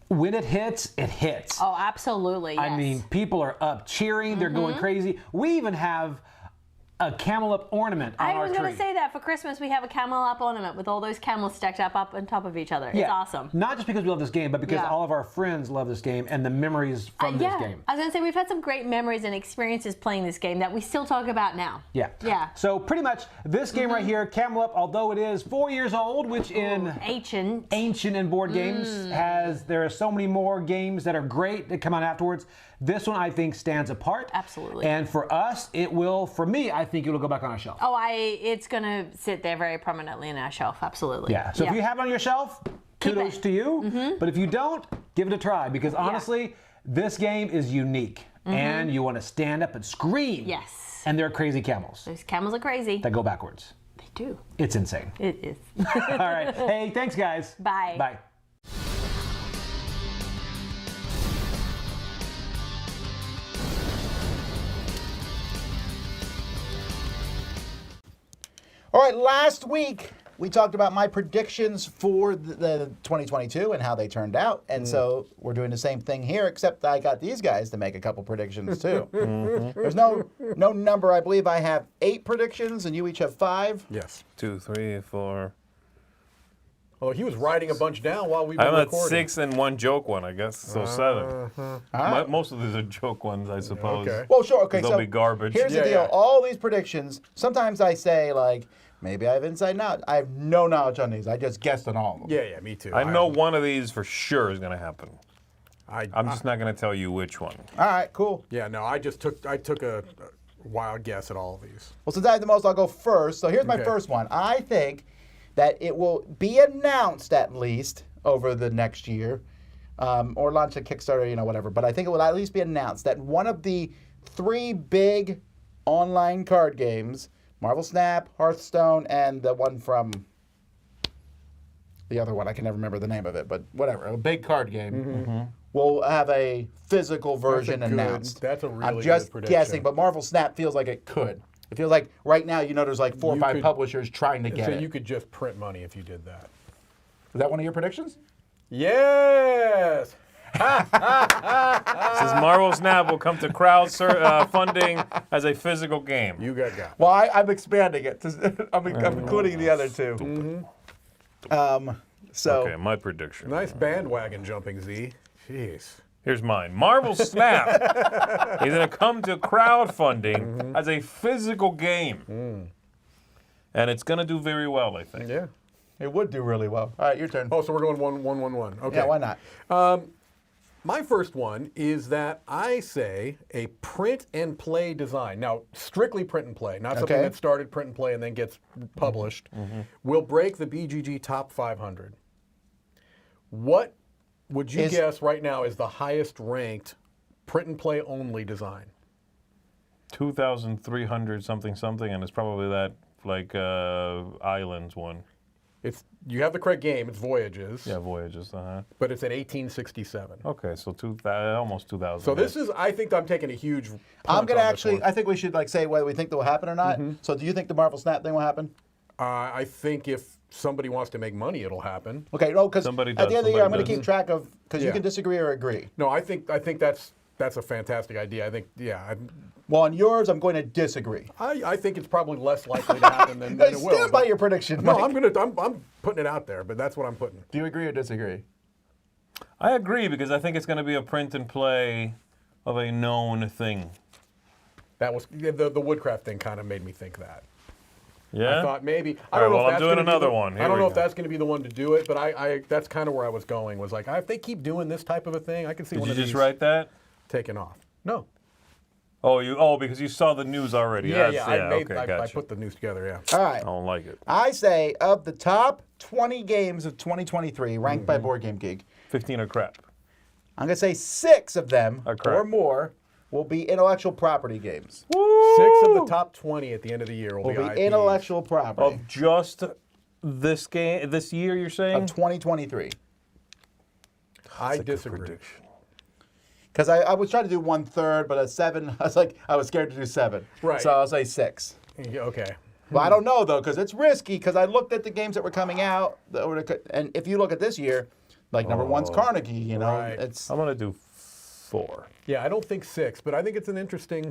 [SPEAKER 4] when it hits, it hits.
[SPEAKER 5] Oh, absolutely, yes.
[SPEAKER 4] I mean, people are up cheering, they're going crazy. We even have a Camelot ornament on our tree.
[SPEAKER 5] I was going to say that for Christmas we have a Camelot ornament with all those camels stacked up on top of each other. It's awesome.
[SPEAKER 4] Not just because we love this game, but because all of our friends love this game and the memories from this game.
[SPEAKER 5] I was going to say we've had some great memories and experiences playing this game that we still talk about now.
[SPEAKER 4] Yeah.
[SPEAKER 5] Yeah.
[SPEAKER 4] So pretty much this game right here, Camelot, although it is 4 years old, which in
[SPEAKER 5] ancient
[SPEAKER 4] in board games there are so many more games that are great that come out afterwards. This one I think stands apart.
[SPEAKER 5] Absolutely.
[SPEAKER 4] And for us, for me, I think it'll go back on our shelf.
[SPEAKER 5] Oh, it's going to sit there very prominently in our shelf. Absolutely.
[SPEAKER 4] Yeah. So if you have it on your shelf, kudos to you. But if you don't, give it a try because honestly, this game is unique and you want to stand up and scream.
[SPEAKER 5] Yes.
[SPEAKER 4] And they're crazy camels.
[SPEAKER 5] Those camels are crazy.
[SPEAKER 4] That go backwards.
[SPEAKER 5] They do.
[SPEAKER 4] It's insane.
[SPEAKER 5] It is.
[SPEAKER 4] All right. Hey, thanks guys.
[SPEAKER 5] Bye.
[SPEAKER 4] Bye.
[SPEAKER 1] All right, last week we talked about my predictions for the 2022 and how they turned out. And so we're doing the same thing here, except I got these guys to make a couple predictions too. There's no number. I believe I have 8 predictions and you each have 5.
[SPEAKER 2] Yes.
[SPEAKER 3] 2, 3, 4.
[SPEAKER 2] Oh, he was writing a bunch down while we were
[SPEAKER 3] I'm at
[SPEAKER 2] recording.
[SPEAKER 3] 6 and 1 joke one, I guess. So 7.
[SPEAKER 1] Right.
[SPEAKER 3] Most of these are joke ones, I suppose.
[SPEAKER 2] Okay.
[SPEAKER 1] Well, sure. Okay,
[SPEAKER 3] They'll
[SPEAKER 1] so
[SPEAKER 3] be garbage.
[SPEAKER 1] here's the
[SPEAKER 2] Yeah,
[SPEAKER 1] deal.
[SPEAKER 2] yeah.
[SPEAKER 1] All these predictions, sometimes I say like, maybe I have inside knowledge. I have no knowledge on these. I just guessed on all of them.
[SPEAKER 2] Yeah, me too.
[SPEAKER 3] I know one of these for sure is going to happen. I'm
[SPEAKER 2] I
[SPEAKER 3] just not going to tell you which one.
[SPEAKER 1] All right, cool.
[SPEAKER 2] Yeah, no, I took a wild guess at all of these.
[SPEAKER 1] Well, since I have the most, I'll go first. So here's my
[SPEAKER 2] Okay.
[SPEAKER 1] first one. I think that it will be announced at least over the next year, or launch a Kickstarter, whatever. But I think it will at least be announced that one of the 3 big online card games, Marvel Snap, Hearthstone, and the one from the other one, I can never remember the name of it, but whatever, a big card game, will have a physical version announced.
[SPEAKER 2] That's a really
[SPEAKER 1] I'm
[SPEAKER 2] good
[SPEAKER 1] just
[SPEAKER 2] prediction.
[SPEAKER 1] guessing, but Marvel Snap feels like it could. It feels like right now, there's like 4 or 5 publishers trying to get
[SPEAKER 2] So
[SPEAKER 1] it.
[SPEAKER 2] you could just print money if you did that.
[SPEAKER 1] Is that one of your predictions?
[SPEAKER 2] Yes!
[SPEAKER 3] Says Marvel Snap will come to funding as a physical game.
[SPEAKER 2] You got.
[SPEAKER 1] Well, I'm expanding it. I'm including the other 2. So
[SPEAKER 3] Okay, my prediction.
[SPEAKER 2] Nice bandwagon jumping, Z. Jeez.
[SPEAKER 3] Here's mine. Marvel Snap is going to come to crowdfunding as a physical game. And it's going to do very well, I think.
[SPEAKER 2] Yeah.
[SPEAKER 1] it would do really well. All right, your turn.
[SPEAKER 2] Oh, so we're going 1-1-1-1. Okay.
[SPEAKER 1] Yeah, why not?
[SPEAKER 2] My first one is that I say a print and play design. Now, strictly print and play, not something
[SPEAKER 1] Okay.
[SPEAKER 2] that started print and play and then gets published, will break the BGG top 500. What would you guess right now is the highest ranked print and play only design?
[SPEAKER 3] 2,300 something, and it's probably that Islands one.
[SPEAKER 2] You have the correct game. It's Voyages.
[SPEAKER 3] Yeah, Voyages.
[SPEAKER 2] But it's at 1867.
[SPEAKER 3] Okay, so almost 2,000.
[SPEAKER 2] So this is, I think I'm taking a huge punt
[SPEAKER 1] I'm going to
[SPEAKER 2] on this one.
[SPEAKER 1] I think we should say whether we think that will happen or not. So do you think the Marvel Snap thing will happen?
[SPEAKER 2] I think if somebody wants to make money, it'll happen.
[SPEAKER 1] Okay, no, because at
[SPEAKER 3] Somebody
[SPEAKER 1] the end
[SPEAKER 3] does,
[SPEAKER 1] of the year, I'm going to
[SPEAKER 3] somebody
[SPEAKER 1] keep track of, because you
[SPEAKER 2] Yeah.
[SPEAKER 1] can disagree or agree.
[SPEAKER 2] No, I think that's a fantastic idea. I think,
[SPEAKER 1] Well, on yours, I'm going to disagree.
[SPEAKER 2] I think it's probably less likely to happen than it will.
[SPEAKER 1] Stand by your prediction,
[SPEAKER 2] No,
[SPEAKER 1] Mike.
[SPEAKER 2] I'm putting it out there, but that's what I'm putting.
[SPEAKER 1] Do you agree or disagree?
[SPEAKER 3] I agree because I think it's going to be a print and play of a known thing.
[SPEAKER 2] That was the Woodcraft thing kind of made me think that.
[SPEAKER 3] Yeah?
[SPEAKER 2] I thought maybe. I
[SPEAKER 3] All
[SPEAKER 2] don't
[SPEAKER 3] right,
[SPEAKER 2] know
[SPEAKER 3] well,
[SPEAKER 2] if
[SPEAKER 3] I'm
[SPEAKER 2] that's
[SPEAKER 3] doing
[SPEAKER 2] gonna be
[SPEAKER 3] another
[SPEAKER 2] the-
[SPEAKER 3] one.
[SPEAKER 2] I
[SPEAKER 3] Here
[SPEAKER 2] don't
[SPEAKER 3] we
[SPEAKER 2] know if
[SPEAKER 3] go.
[SPEAKER 2] that's going to be the one to do it, but I that's kind of where I was going. Was like, if they keep doing this type of a thing, I can see
[SPEAKER 3] Did
[SPEAKER 2] one
[SPEAKER 3] you
[SPEAKER 2] of
[SPEAKER 3] just
[SPEAKER 2] these
[SPEAKER 3] write that?
[SPEAKER 2] taking off. No.
[SPEAKER 3] Because you saw the news already.
[SPEAKER 2] Yeah,
[SPEAKER 3] That's-
[SPEAKER 2] I
[SPEAKER 3] gotcha.
[SPEAKER 2] put the news together. Yeah.
[SPEAKER 1] All right.
[SPEAKER 3] I don't like it.
[SPEAKER 1] I say of the top 20 games of 2023 ranked by Board Game Geek,
[SPEAKER 3] 15 are crap.
[SPEAKER 1] I'm going to say 6 of them
[SPEAKER 3] Are crap.
[SPEAKER 1] or more will be intellectual property games.
[SPEAKER 2] 6 of the top 20 at the end of the year will,
[SPEAKER 1] Will
[SPEAKER 2] be
[SPEAKER 1] be
[SPEAKER 2] IPs.
[SPEAKER 1] intellectual property
[SPEAKER 3] Of just this year, you're saying?
[SPEAKER 1] of 2023.
[SPEAKER 2] I disagree.
[SPEAKER 3] Prediction.
[SPEAKER 1] Because I was trying to do 1/3, but at 7, I was scared to do 7.
[SPEAKER 2] Right.
[SPEAKER 1] So I'll say 6.
[SPEAKER 2] Yeah, okay.
[SPEAKER 1] Well, I don't know, though, because it's risky, because I looked at the games that were coming out, and if you look at this year, number one's Carnegie,
[SPEAKER 2] Right.
[SPEAKER 1] it's...
[SPEAKER 3] I'm going to do 4.
[SPEAKER 2] Yeah, I don't think 6, but I think it's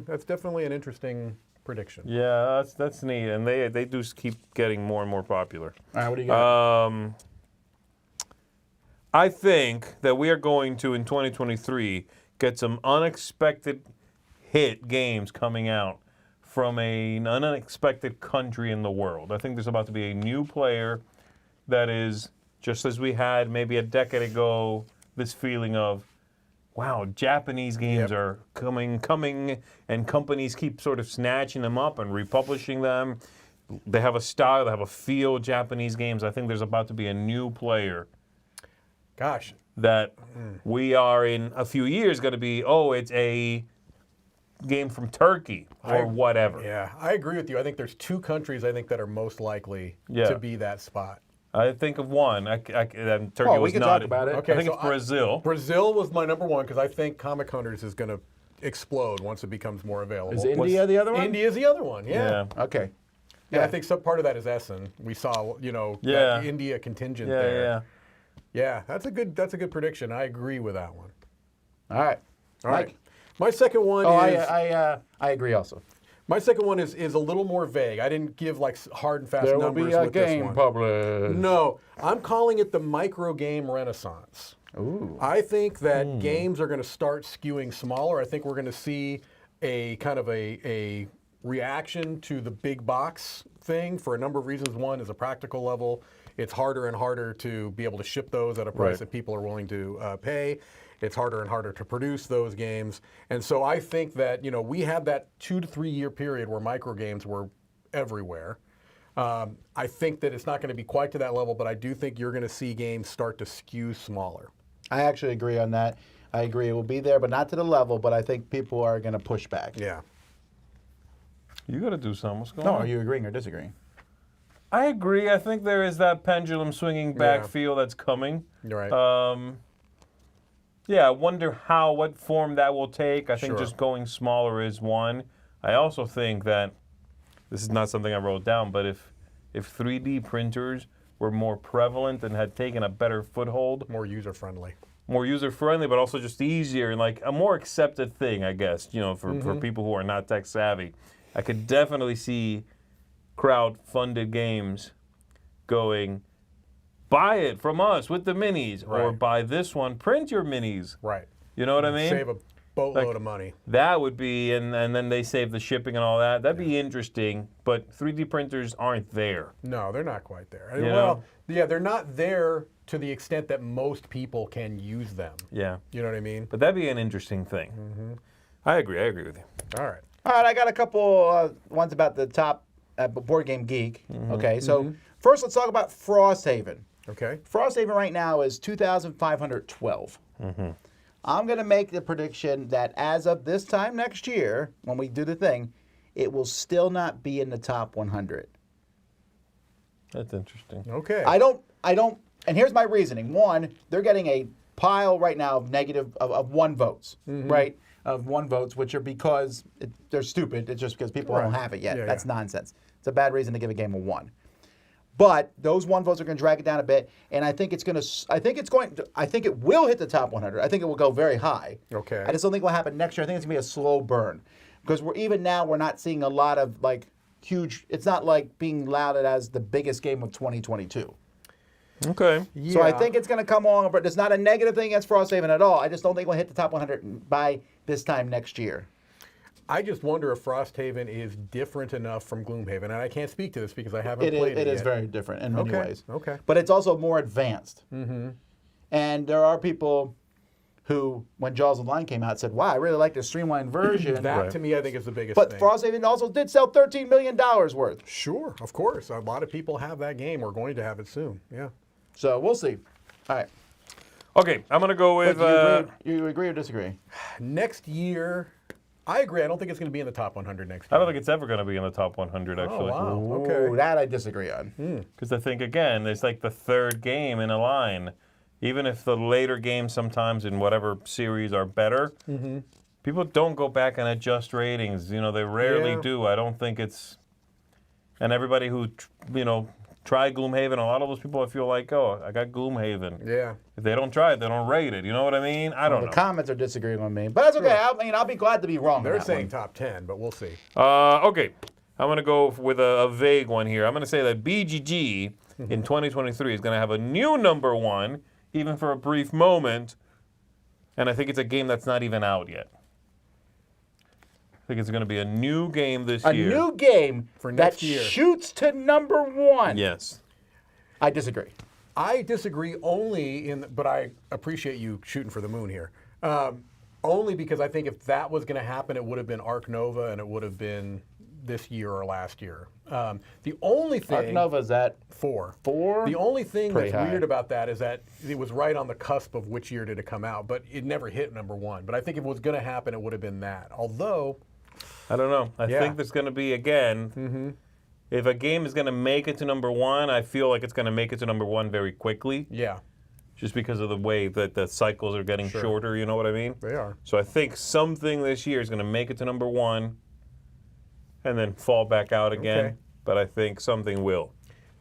[SPEAKER 2] that's definitely an interesting prediction.
[SPEAKER 3] Yeah, that's neat. And they do keep getting more and more popular.
[SPEAKER 1] All right, what do you got?
[SPEAKER 3] I think that we are going to, in 2023, get some unexpected hit games coming out from an unexpected country in the world. I think there's about to be a new player that is, just as we had maybe a decade ago, this feeling of, wow, Japanese games are coming, and companies keep sort of snatching them up and republishing them. They have a style, they have a feel, Japanese games. I think there's about to be a new player
[SPEAKER 2] Gosh.
[SPEAKER 3] that we are in a few years going to be, it's a game from Turkey or whatever.
[SPEAKER 2] Yeah, I agree with you. I think there's 2 countries that are most likely to be that spot.
[SPEAKER 3] I think of one. Turkey
[SPEAKER 1] Well, we
[SPEAKER 3] was
[SPEAKER 1] can
[SPEAKER 3] not.
[SPEAKER 1] talk about it.
[SPEAKER 2] Okay,
[SPEAKER 3] I think
[SPEAKER 2] so
[SPEAKER 3] it's Brazil.
[SPEAKER 2] Brazil was my number 1 because I think Comic Hunters is going to explode once it becomes more available.
[SPEAKER 1] Is India the other one?
[SPEAKER 2] India's the other one, yeah.
[SPEAKER 1] Okay.
[SPEAKER 2] Yeah, I think some part of that is Essen. We saw, that India contingent there.
[SPEAKER 3] Yeah.
[SPEAKER 2] Yeah, that's a good prediction. I agree with that one.
[SPEAKER 1] All right.
[SPEAKER 2] All
[SPEAKER 1] Mike?
[SPEAKER 2] right. My second one
[SPEAKER 1] Oh,
[SPEAKER 2] is
[SPEAKER 1] I agree also.
[SPEAKER 2] my second one is a little more vague. I didn't give hard and fast
[SPEAKER 1] There will
[SPEAKER 2] numbers
[SPEAKER 1] be a
[SPEAKER 2] with this
[SPEAKER 1] game
[SPEAKER 2] one.
[SPEAKER 1] published.
[SPEAKER 2] No, I'm calling it the Microgame Renaissance.
[SPEAKER 1] Ooh.
[SPEAKER 2] I think that games are going to start skewing smaller. I think we're going to see a kind of a reaction to the big box thing for a number of reasons. One is a practical level. It's harder and harder to be able to ship those at a price that people are willing to pay. It's harder and harder to produce those games. And so I think that, we had that 2 to 3 year period where microgames were everywhere. I think that it's not going to be quite to that level, but I do think you're going to see games start to skew smaller.
[SPEAKER 1] I actually agree on that. I agree it will be there, but not to the level, but I think people are going to push back.
[SPEAKER 2] Yeah.
[SPEAKER 3] You got to do something. What's going
[SPEAKER 1] No,
[SPEAKER 3] on?
[SPEAKER 1] are you agreeing or disagreeing?
[SPEAKER 3] I agree. I think there is that pendulum swinging back feel that's coming.
[SPEAKER 2] Right.
[SPEAKER 3] Yeah, I wonder what form that will take. I think
[SPEAKER 2] Sure.
[SPEAKER 3] just going smaller is one. I also think that, this is not something I wrote down, but if 3D printers were more prevalent and had taken a better foothold,
[SPEAKER 2] More user-friendly.
[SPEAKER 3] more user-friendly, but also just easier and like a more accepted thing, I guess, for people who are not tech savvy, I could definitely see crowd-funded games going, buy it from us with the minis, or
[SPEAKER 2] Right.
[SPEAKER 3] buy this one, print your minis.
[SPEAKER 2] Right.
[SPEAKER 3] You know what I mean?
[SPEAKER 2] Save a boatload of money.
[SPEAKER 3] That would be, and then they save the shipping and all that. That'd be interesting, but 3D printers aren't there.
[SPEAKER 2] No, they're not quite there.
[SPEAKER 3] You
[SPEAKER 2] Well, yeah, they're not there to the extent that most people can use them.
[SPEAKER 3] Yeah.
[SPEAKER 2] You know what I mean?
[SPEAKER 3] But that'd be an interesting thing. I agree with you.
[SPEAKER 2] All right.
[SPEAKER 1] All right, I got a couple ones about the top Board Game Geek. Okay, so first let's talk about Frosthaven.
[SPEAKER 2] Okay.
[SPEAKER 1] Frosthaven right now is 2,512. I'm going to make the prediction that as of this time next year, when we do the thing, it will still not be in the top 100.
[SPEAKER 3] That's interesting.
[SPEAKER 2] Okay.
[SPEAKER 1] I don't, and here's my reasoning. One, they're getting a pile right now of negative, of 1 votes, right? Of 1 votes, which are because they're stupid. It's just because people don't have it yet.
[SPEAKER 2] Yeah,
[SPEAKER 1] That's nonsense. It's a bad reason to give a game a 1. But those 1 votes are going to drag it down a bit, and I think I think it will hit the top 100. I think it will go very high.
[SPEAKER 2] Okay.
[SPEAKER 1] I just don't think it will happen next year. I think it's going to be a slow burn, because we're not seeing a lot of like huge. It's not like being lauded as the biggest game of 2022.
[SPEAKER 3] Okay.
[SPEAKER 2] Yeah.
[SPEAKER 1] So I think it's going to come along, but it's not a negative thing against Frosthaven at all. I just don't think we'll hit the top 100 by this time next year.
[SPEAKER 2] I just wonder if Frosthaven is different enough from Gloomhaven, and I can't speak to this because I haven't played it
[SPEAKER 1] It
[SPEAKER 2] yet.
[SPEAKER 1] is very different in many ways.
[SPEAKER 2] Okay.
[SPEAKER 1] But it's also more advanced. And there are people who, when Jaws of the Lion came out, said, wow, I really like the streamlined version.
[SPEAKER 2] That, to me, I think is the biggest
[SPEAKER 1] But
[SPEAKER 2] thing.
[SPEAKER 1] Frosthaven also did sell $13 million worth.
[SPEAKER 2] Sure, of course. A lot of people have that game or going to have it soon. Yeah.
[SPEAKER 1] So we'll see. All right.
[SPEAKER 3] Okay, I'm going to go with...
[SPEAKER 1] You agree or disagree?
[SPEAKER 2] Next year, I agree. I don't think it's going to be in the top 100 next
[SPEAKER 3] I
[SPEAKER 2] year.
[SPEAKER 3] don't think it's ever going to be in the top 100, actually.
[SPEAKER 2] Oh, wow.
[SPEAKER 1] Ooh,
[SPEAKER 2] Okay.
[SPEAKER 1] that I disagree on.
[SPEAKER 3] Because I think, again, it's like the 3rd game in a line. Even if the later games sometimes in whatever series are better, people don't go back and adjust ratings. They rarely do. I don't think it's... And everybody who, tried Gloomhaven, a lot of those people I feel like, oh, I got Gloomhaven.
[SPEAKER 2] Yeah.
[SPEAKER 3] If they don't try it, they don't rate it. You know what I mean? I don't
[SPEAKER 1] The
[SPEAKER 3] know.
[SPEAKER 1] comments are disagreeing with me. But that's okay. I'll be glad to be wrong.
[SPEAKER 2] They're
[SPEAKER 1] on that
[SPEAKER 2] saying
[SPEAKER 1] one.
[SPEAKER 2] top 10, but we'll see.
[SPEAKER 3] Okay, I'm going to go with a vague one here. I'm going to say that BGG in 2023 is going to have a new number 1, even for a brief moment, and I think it's a game that's not even out yet. I think it's going to be a new game this
[SPEAKER 1] A
[SPEAKER 3] year.
[SPEAKER 1] new game
[SPEAKER 2] For
[SPEAKER 1] that
[SPEAKER 2] next year.
[SPEAKER 1] shoots to number 1.
[SPEAKER 3] Yes.
[SPEAKER 1] I disagree.
[SPEAKER 2] I disagree only but I appreciate you shooting for the moon here. Only because I think if that was going to happen, it would have been Arc Nova and it would have been this year or last year. The only thing...
[SPEAKER 1] Arc Nova's at
[SPEAKER 2] 4.
[SPEAKER 1] 4?
[SPEAKER 2] The only thing
[SPEAKER 1] Pretty
[SPEAKER 2] that's
[SPEAKER 1] high.
[SPEAKER 2] weird about that is that it was right on the cusp of which year did it come out, but it never hit number 1. But I think if it was going to happen, it would have been that. Although...
[SPEAKER 3] I don't know. I
[SPEAKER 2] Yeah.
[SPEAKER 3] think there's going to be, again, if a game is going to make it to number 1, I feel like it's going to make it to number 1 very quickly.
[SPEAKER 2] Yeah,
[SPEAKER 3] Just because of the way that the cycles are getting shorter, you know what I mean?
[SPEAKER 2] they are.
[SPEAKER 3] So I think something this year is going to make it to number 1 and then fall back out again.
[SPEAKER 2] Okay.
[SPEAKER 3] But I think something will.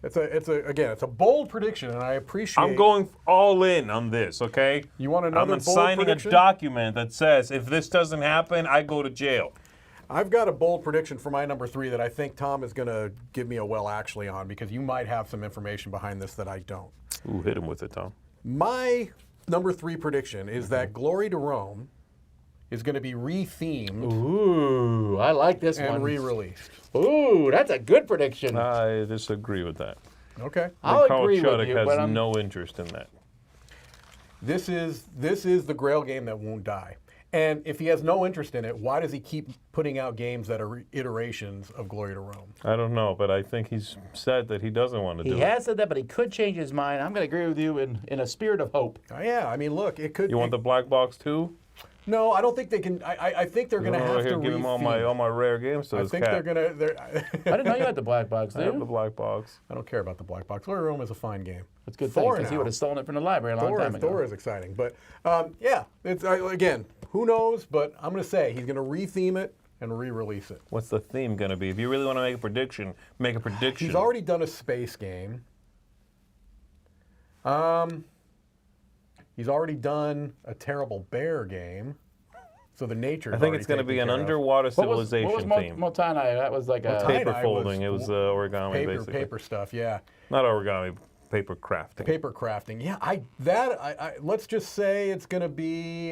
[SPEAKER 2] It's a bold prediction, and I appreciate...
[SPEAKER 3] I'm going all in on this, okay?
[SPEAKER 2] You want another
[SPEAKER 3] I'm
[SPEAKER 2] bold
[SPEAKER 3] signing
[SPEAKER 2] prediction?
[SPEAKER 3] a document that says if this doesn't happen, I go to jail.
[SPEAKER 2] I've got a bold prediction for my number 3 that I think Tom is going to give me a well actually on, because you might have some information behind this that I don't.
[SPEAKER 3] Ooh, hit him with it, Tom.
[SPEAKER 2] My number 3 prediction is that Glory to Rome is going to be rethemed
[SPEAKER 1] Ooh, I like this
[SPEAKER 2] and
[SPEAKER 1] one.
[SPEAKER 2] re-released.
[SPEAKER 1] Ooh, that's a good prediction.
[SPEAKER 3] I disagree with that.
[SPEAKER 2] Okay.
[SPEAKER 1] I'll
[SPEAKER 3] Carl
[SPEAKER 1] agree with
[SPEAKER 3] Chuddick
[SPEAKER 1] you,
[SPEAKER 3] has
[SPEAKER 1] but I'm
[SPEAKER 3] no interest in that.
[SPEAKER 2] This is the Grail game that won't die. And if he has no interest in it, why does he keep putting out games that are iterations of Glory to Rome?
[SPEAKER 3] I don't know, but I think he's said that he doesn't want to do
[SPEAKER 1] he
[SPEAKER 3] it.
[SPEAKER 1] has said that, but he could change his mind. I'm going to agree with you in a spirit of hope.
[SPEAKER 2] Yeah, I mean, look, it could.
[SPEAKER 3] You want the black box too?
[SPEAKER 2] No, I don't think they can. I think they're going to have to
[SPEAKER 3] give him all
[SPEAKER 2] retheme.
[SPEAKER 3] my rare games to
[SPEAKER 2] I
[SPEAKER 3] his
[SPEAKER 2] think
[SPEAKER 3] cat.
[SPEAKER 2] they're going to.
[SPEAKER 1] I didn't know you had the black box,
[SPEAKER 3] I
[SPEAKER 1] did
[SPEAKER 3] have the
[SPEAKER 1] you?
[SPEAKER 3] black box.
[SPEAKER 2] I don't care about the black box. Glory to Rome is a fine game.
[SPEAKER 1] It's a good
[SPEAKER 2] Thor
[SPEAKER 1] thing, because he
[SPEAKER 2] now.
[SPEAKER 1] would have stolen it from the library a long time ago.
[SPEAKER 2] Thor is exciting, but yeah, it's again, who knows? But I'm going to say he's going to retheme it and re-release it.
[SPEAKER 3] What's the theme going to be? If you really want to make a prediction, make a prediction.
[SPEAKER 2] He's already done a space game. He's already done a terrible bear game. So the nature.
[SPEAKER 3] I think it's going to be an underwater civilization
[SPEAKER 1] what was
[SPEAKER 3] theme.
[SPEAKER 1] Motanai? That was like a...
[SPEAKER 3] Paper
[SPEAKER 2] Tie-dye
[SPEAKER 3] folding. It was origami, basically.
[SPEAKER 2] paper stuff. Yeah,
[SPEAKER 3] Not origami, paper crafting.
[SPEAKER 2] paper crafting. Yeah, let's just say it's going to be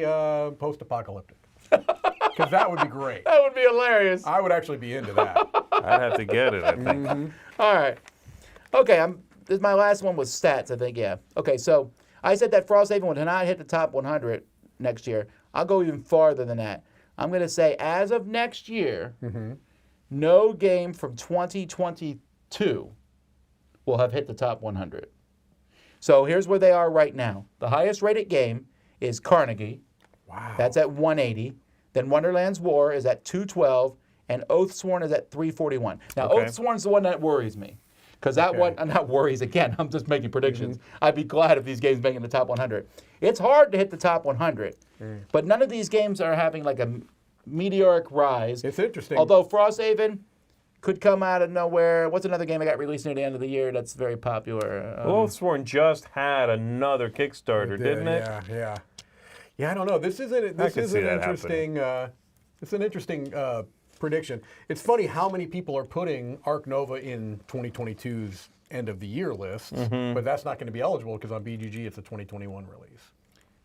[SPEAKER 2] post-apocalyptic. Because that would be great.
[SPEAKER 1] That would be hilarious.
[SPEAKER 2] I would actually be into that.
[SPEAKER 3] I'd have to get it, I think.
[SPEAKER 1] All right. Okay, my last one was stats, I think, yeah. Okay, so I said that Frosthaven would not hit the top 100 next year. I'll go even farther than that. I'm going to say as of next year, no game from 2022 will have hit the top 100. So here's where they are right now. The highest rated game is Carnegie.
[SPEAKER 2] Wow.
[SPEAKER 1] That's at 180. Then Wonderland's War is at 212. And Oathsworn is at 341. Now,
[SPEAKER 3] Okay.
[SPEAKER 1] Oathsworn's the one that worries me. Because that one, not worries again, I'm just making predictions. I'd be glad if these games make in the top 100. It's hard to hit the top 100, but none of these games are having like a meteoric rise.
[SPEAKER 2] It's interesting.
[SPEAKER 1] Although Frosthaven could come out of nowhere. What's another game that got released near the end of the year that's very popular?
[SPEAKER 3] Oathsworn just had another Kickstarter, didn't it?
[SPEAKER 2] Yeah. Yeah, I don't know. This is an interesting. It's an interesting prediction. It's funny how many people are putting Ark Nova in 2022's end of the year list, but that's not going to be eligible because on BGG it's a 2021 release.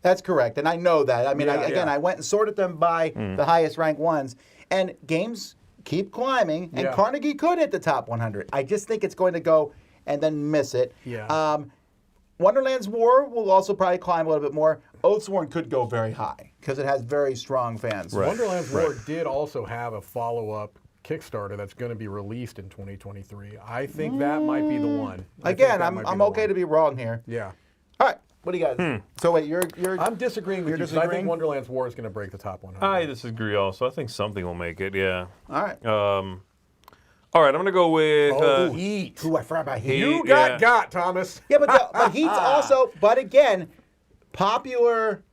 [SPEAKER 1] That's correct, and I know that. I mean, I went and sorted them by the highest ranked ones, and games keep climbing, and Carnegie could hit the top 100. I just think it's going to go and then miss it.
[SPEAKER 2] Yeah.
[SPEAKER 1] Wonderland's War will also probably climb a little bit more. Oathsworn could go very high because it has very strong fans.
[SPEAKER 3] Right.
[SPEAKER 2] Wonderland's War did also have a follow-up Kickstarter that's going to be released in 2023. I think that might be the one.
[SPEAKER 1] Again, I'm okay to be wrong here.
[SPEAKER 2] Yeah.
[SPEAKER 1] All right, what do you guys? So wait, you're
[SPEAKER 2] I'm disagreeing with you. 'Cause I
[SPEAKER 1] disagreeing?
[SPEAKER 2] think Wonderland's War is going to break the top 100.
[SPEAKER 3] I disagree also. I think something will make it, yeah.
[SPEAKER 1] all right.
[SPEAKER 3] All right, I'm going to go with...
[SPEAKER 2] Heat.
[SPEAKER 1] Ooh, I forgot about Heat.
[SPEAKER 2] You
[SPEAKER 3] yeah.
[SPEAKER 2] got Thomas.
[SPEAKER 1] Yeah, but Heat's also, but again, popular,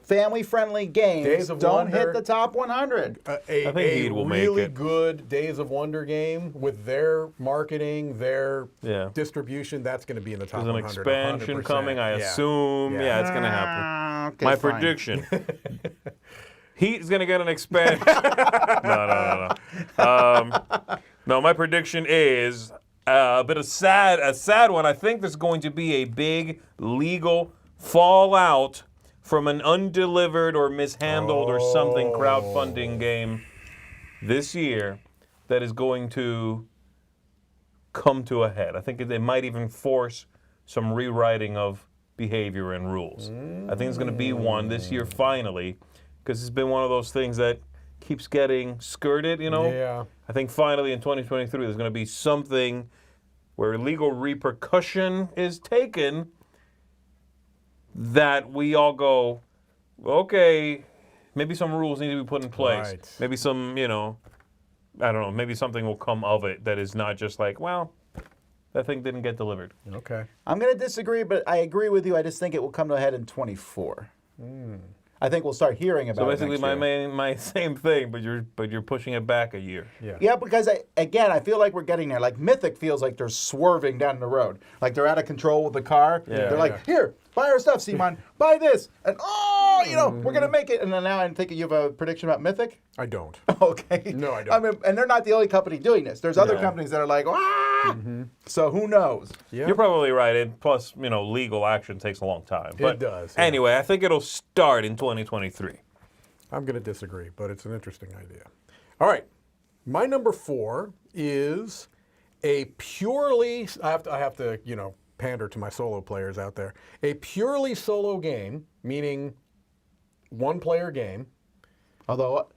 [SPEAKER 1] family-friendly games
[SPEAKER 2] Days of
[SPEAKER 1] don't
[SPEAKER 2] Wonder.
[SPEAKER 1] hit the top 100.
[SPEAKER 3] I think Heat will make
[SPEAKER 2] really
[SPEAKER 3] it.
[SPEAKER 2] good Days of Wonder game with their marketing, their
[SPEAKER 3] Yeah.
[SPEAKER 2] distribution. That's going to be in the top
[SPEAKER 3] There's an
[SPEAKER 2] 100.
[SPEAKER 3] expansion
[SPEAKER 2] 100%.
[SPEAKER 3] coming, I
[SPEAKER 2] Yeah.
[SPEAKER 3] assume. Yeah, it's going to happen.
[SPEAKER 1] Okay,
[SPEAKER 3] My
[SPEAKER 1] fine.
[SPEAKER 3] prediction. Heat is going to get an expansion. No, my prediction is a bit of a sad one. I think there's going to be a big legal fallout from an undelivered or mishandled or something crowdfunding game this year that is going to come to a head. I think they might even force some rewriting of behavior and rules. I think there's going to be one this year finally, because it's been one of those things that keeps getting skirted, you know?
[SPEAKER 2] Yeah.
[SPEAKER 3] I think finally in 2023 there's going to be something where legal repercussion is taken that we all go, okay, maybe some rules need to be put in place.
[SPEAKER 2] Right.
[SPEAKER 3] Maybe some, I don't know, maybe something will come of it that is not just like, well, that thing didn't get delivered.
[SPEAKER 2] Okay.
[SPEAKER 1] I'm going to disagree, but I agree with you. I just think it will come to a head in 24. I think we'll start hearing about
[SPEAKER 3] So
[SPEAKER 1] it
[SPEAKER 3] basically
[SPEAKER 1] next year.
[SPEAKER 3] my same thing, but you're pushing it back a year.
[SPEAKER 2] Yeah.
[SPEAKER 1] Yeah, because I feel like we're getting there. Like Mythic feels like they're swerving down the road. Like they're out of control with the car.
[SPEAKER 3] Yeah.
[SPEAKER 1] They're like, here, buy our stuff, Simon. Buy this. And we're going to make it. And then now I'm thinking you have a prediction about Mythic?
[SPEAKER 2] I don't.
[SPEAKER 1] Okay.
[SPEAKER 2] No, I don't.
[SPEAKER 1] I mean, and they're not the only company doing this. There's other
[SPEAKER 3] Yeah.
[SPEAKER 1] companies that are like, So who knows?
[SPEAKER 2] Yeah.
[SPEAKER 3] You're probably right. And plus, legal action takes a long time. But
[SPEAKER 2] does, yeah.
[SPEAKER 3] Anyway, I think it'll start in 2023.
[SPEAKER 2] I'm going to disagree, but it's an interesting idea. All right. My number 4 is I have to, pander to my solo players out there. A purely solo game, meaning one-player game.
[SPEAKER 1] Although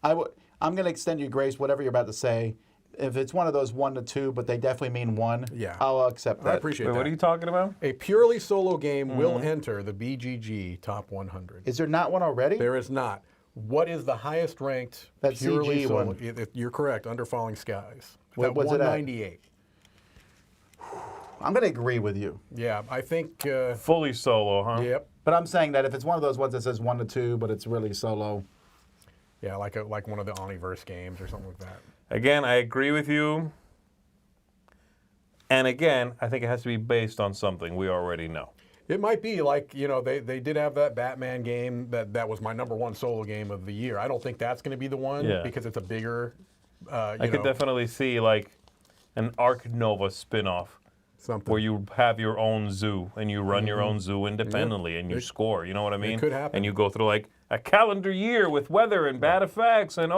[SPEAKER 1] I'm going to extend you grace, whatever you're about to say. If it's one of those 1 to 2, but they definitely mean 1,
[SPEAKER 2] Yeah.
[SPEAKER 1] I'll accept that.
[SPEAKER 2] I appreciate that.
[SPEAKER 3] What are you talking about?
[SPEAKER 2] A purely solo game will enter the BGG Top 100.
[SPEAKER 1] Is there not one already?
[SPEAKER 2] There is not. What is the highest ranked
[SPEAKER 1] That
[SPEAKER 2] purely
[SPEAKER 1] CG
[SPEAKER 2] solo?
[SPEAKER 1] one.
[SPEAKER 2] You're correct. Under Falling Skies.
[SPEAKER 1] What's it at?
[SPEAKER 2] 198.
[SPEAKER 1] I'm going to agree with you.
[SPEAKER 2] Yeah, I think.
[SPEAKER 3] Fully solo, huh?
[SPEAKER 2] Yep.
[SPEAKER 1] But I'm saying that if it's one of those ones that says 1 to 2, but it's really solo.
[SPEAKER 2] Yeah, like one of the Omniverse games or something like that.
[SPEAKER 3] Again, I agree with you. And again, I think it has to be based on something we already know.
[SPEAKER 2] It might be like, they did have that Batman game that was my #1 solo game of the year. I don't think that's going to be the one because it's a bigger.
[SPEAKER 3] I could definitely see like an Arc Nova spin-off
[SPEAKER 2] something
[SPEAKER 3] where you have your own zoo and you run your own zoo independently and you score. You know what I mean?
[SPEAKER 2] It could happen.
[SPEAKER 3] And you go through like a calendar year with weather and bad effects and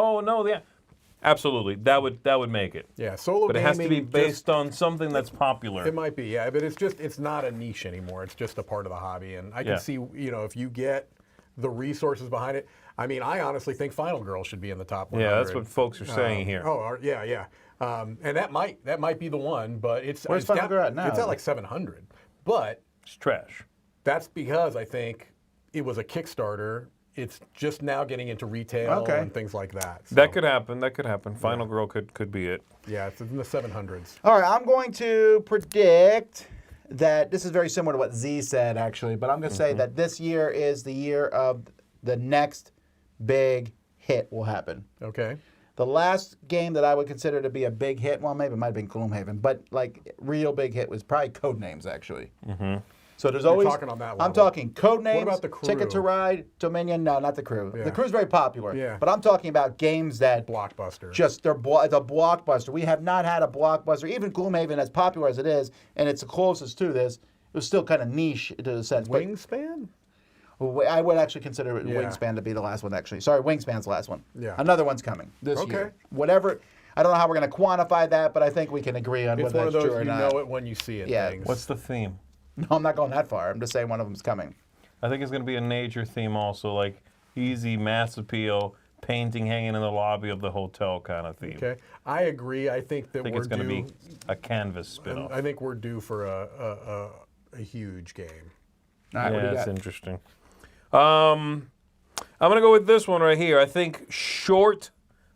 [SPEAKER 3] absolutely that would make it.
[SPEAKER 2] Yeah, solo
[SPEAKER 3] But it
[SPEAKER 2] gaming
[SPEAKER 3] has to be based on something that's popular.
[SPEAKER 2] It might be, yeah, but it's not a niche anymore. It's just a part of the hobby, and I can see, if you get the resources behind it. I mean, I honestly think Final Girl should be in the top 100.
[SPEAKER 3] Yeah, that's what folks are saying here.
[SPEAKER 2] Yeah. And that might be the one, but
[SPEAKER 1] Where's Final Girl at now?
[SPEAKER 2] It's at like 700, but
[SPEAKER 3] It's trash.
[SPEAKER 2] that's because I think it was a Kickstarter. It's just now getting into retail and things like that. So,
[SPEAKER 3] That could happen. Final Girl could be it.
[SPEAKER 2] yeah, it's in the 700s.
[SPEAKER 1] All right, I'm going to predict that this is very similar to what Z said, actually, but I'm going to say that this year is the year of the next big hit will happen.
[SPEAKER 2] Okay.
[SPEAKER 1] The last game that I would consider to be a big hit, well, maybe it might have been Gloomhaven, but like real big hit was probably Codenames, actually. Mm-hmm. So there's always.
[SPEAKER 2] talking on that
[SPEAKER 1] I'm
[SPEAKER 2] level.
[SPEAKER 1] talking Codenames.
[SPEAKER 2] What about The Crew?
[SPEAKER 1] Ticket to Ride, Dominion. No, not The Crew.
[SPEAKER 2] Yeah.
[SPEAKER 1] The Crew's very popular.
[SPEAKER 2] Yeah.
[SPEAKER 1] But I'm talking about games that
[SPEAKER 2] Blockbuster.
[SPEAKER 1] just it's a blockbuster. We have not had a blockbuster, even Gloomhaven, as popular as it is, and it's the closest to this. It was still kind of niche to the sense. but-
[SPEAKER 2] Wingspan?
[SPEAKER 1] I would actually consider
[SPEAKER 2] Yeah.
[SPEAKER 1] Wingspan to be the last one, actually. Sorry, Wingspan's the last one.
[SPEAKER 2] Yeah.
[SPEAKER 1] Another one's coming this year. Whatever. I don't know how we're going to quantify that, but I think we can agree on
[SPEAKER 2] It's
[SPEAKER 1] whether
[SPEAKER 2] one of
[SPEAKER 1] that's
[SPEAKER 2] those
[SPEAKER 1] true or
[SPEAKER 2] you
[SPEAKER 1] not.
[SPEAKER 2] know it when you see it
[SPEAKER 1] Yeah.
[SPEAKER 2] things.
[SPEAKER 3] What's the theme?
[SPEAKER 1] No, I'm not going that far. I'm just saying one of them's coming.
[SPEAKER 3] I think it's going to be a nature theme also, like easy, mass appeal, painting hanging in the lobby of the hotel kind of theme.
[SPEAKER 2] Okay, I agree. I think that
[SPEAKER 3] I think
[SPEAKER 2] we're
[SPEAKER 3] it's going to
[SPEAKER 2] due.
[SPEAKER 3] be a canvas spin-off.
[SPEAKER 2] I think we're due for a huge game.
[SPEAKER 1] All right, what do
[SPEAKER 3] Yeah,
[SPEAKER 1] you
[SPEAKER 3] that's
[SPEAKER 1] got?
[SPEAKER 3] interesting. I'm going to go with this one right here. I think short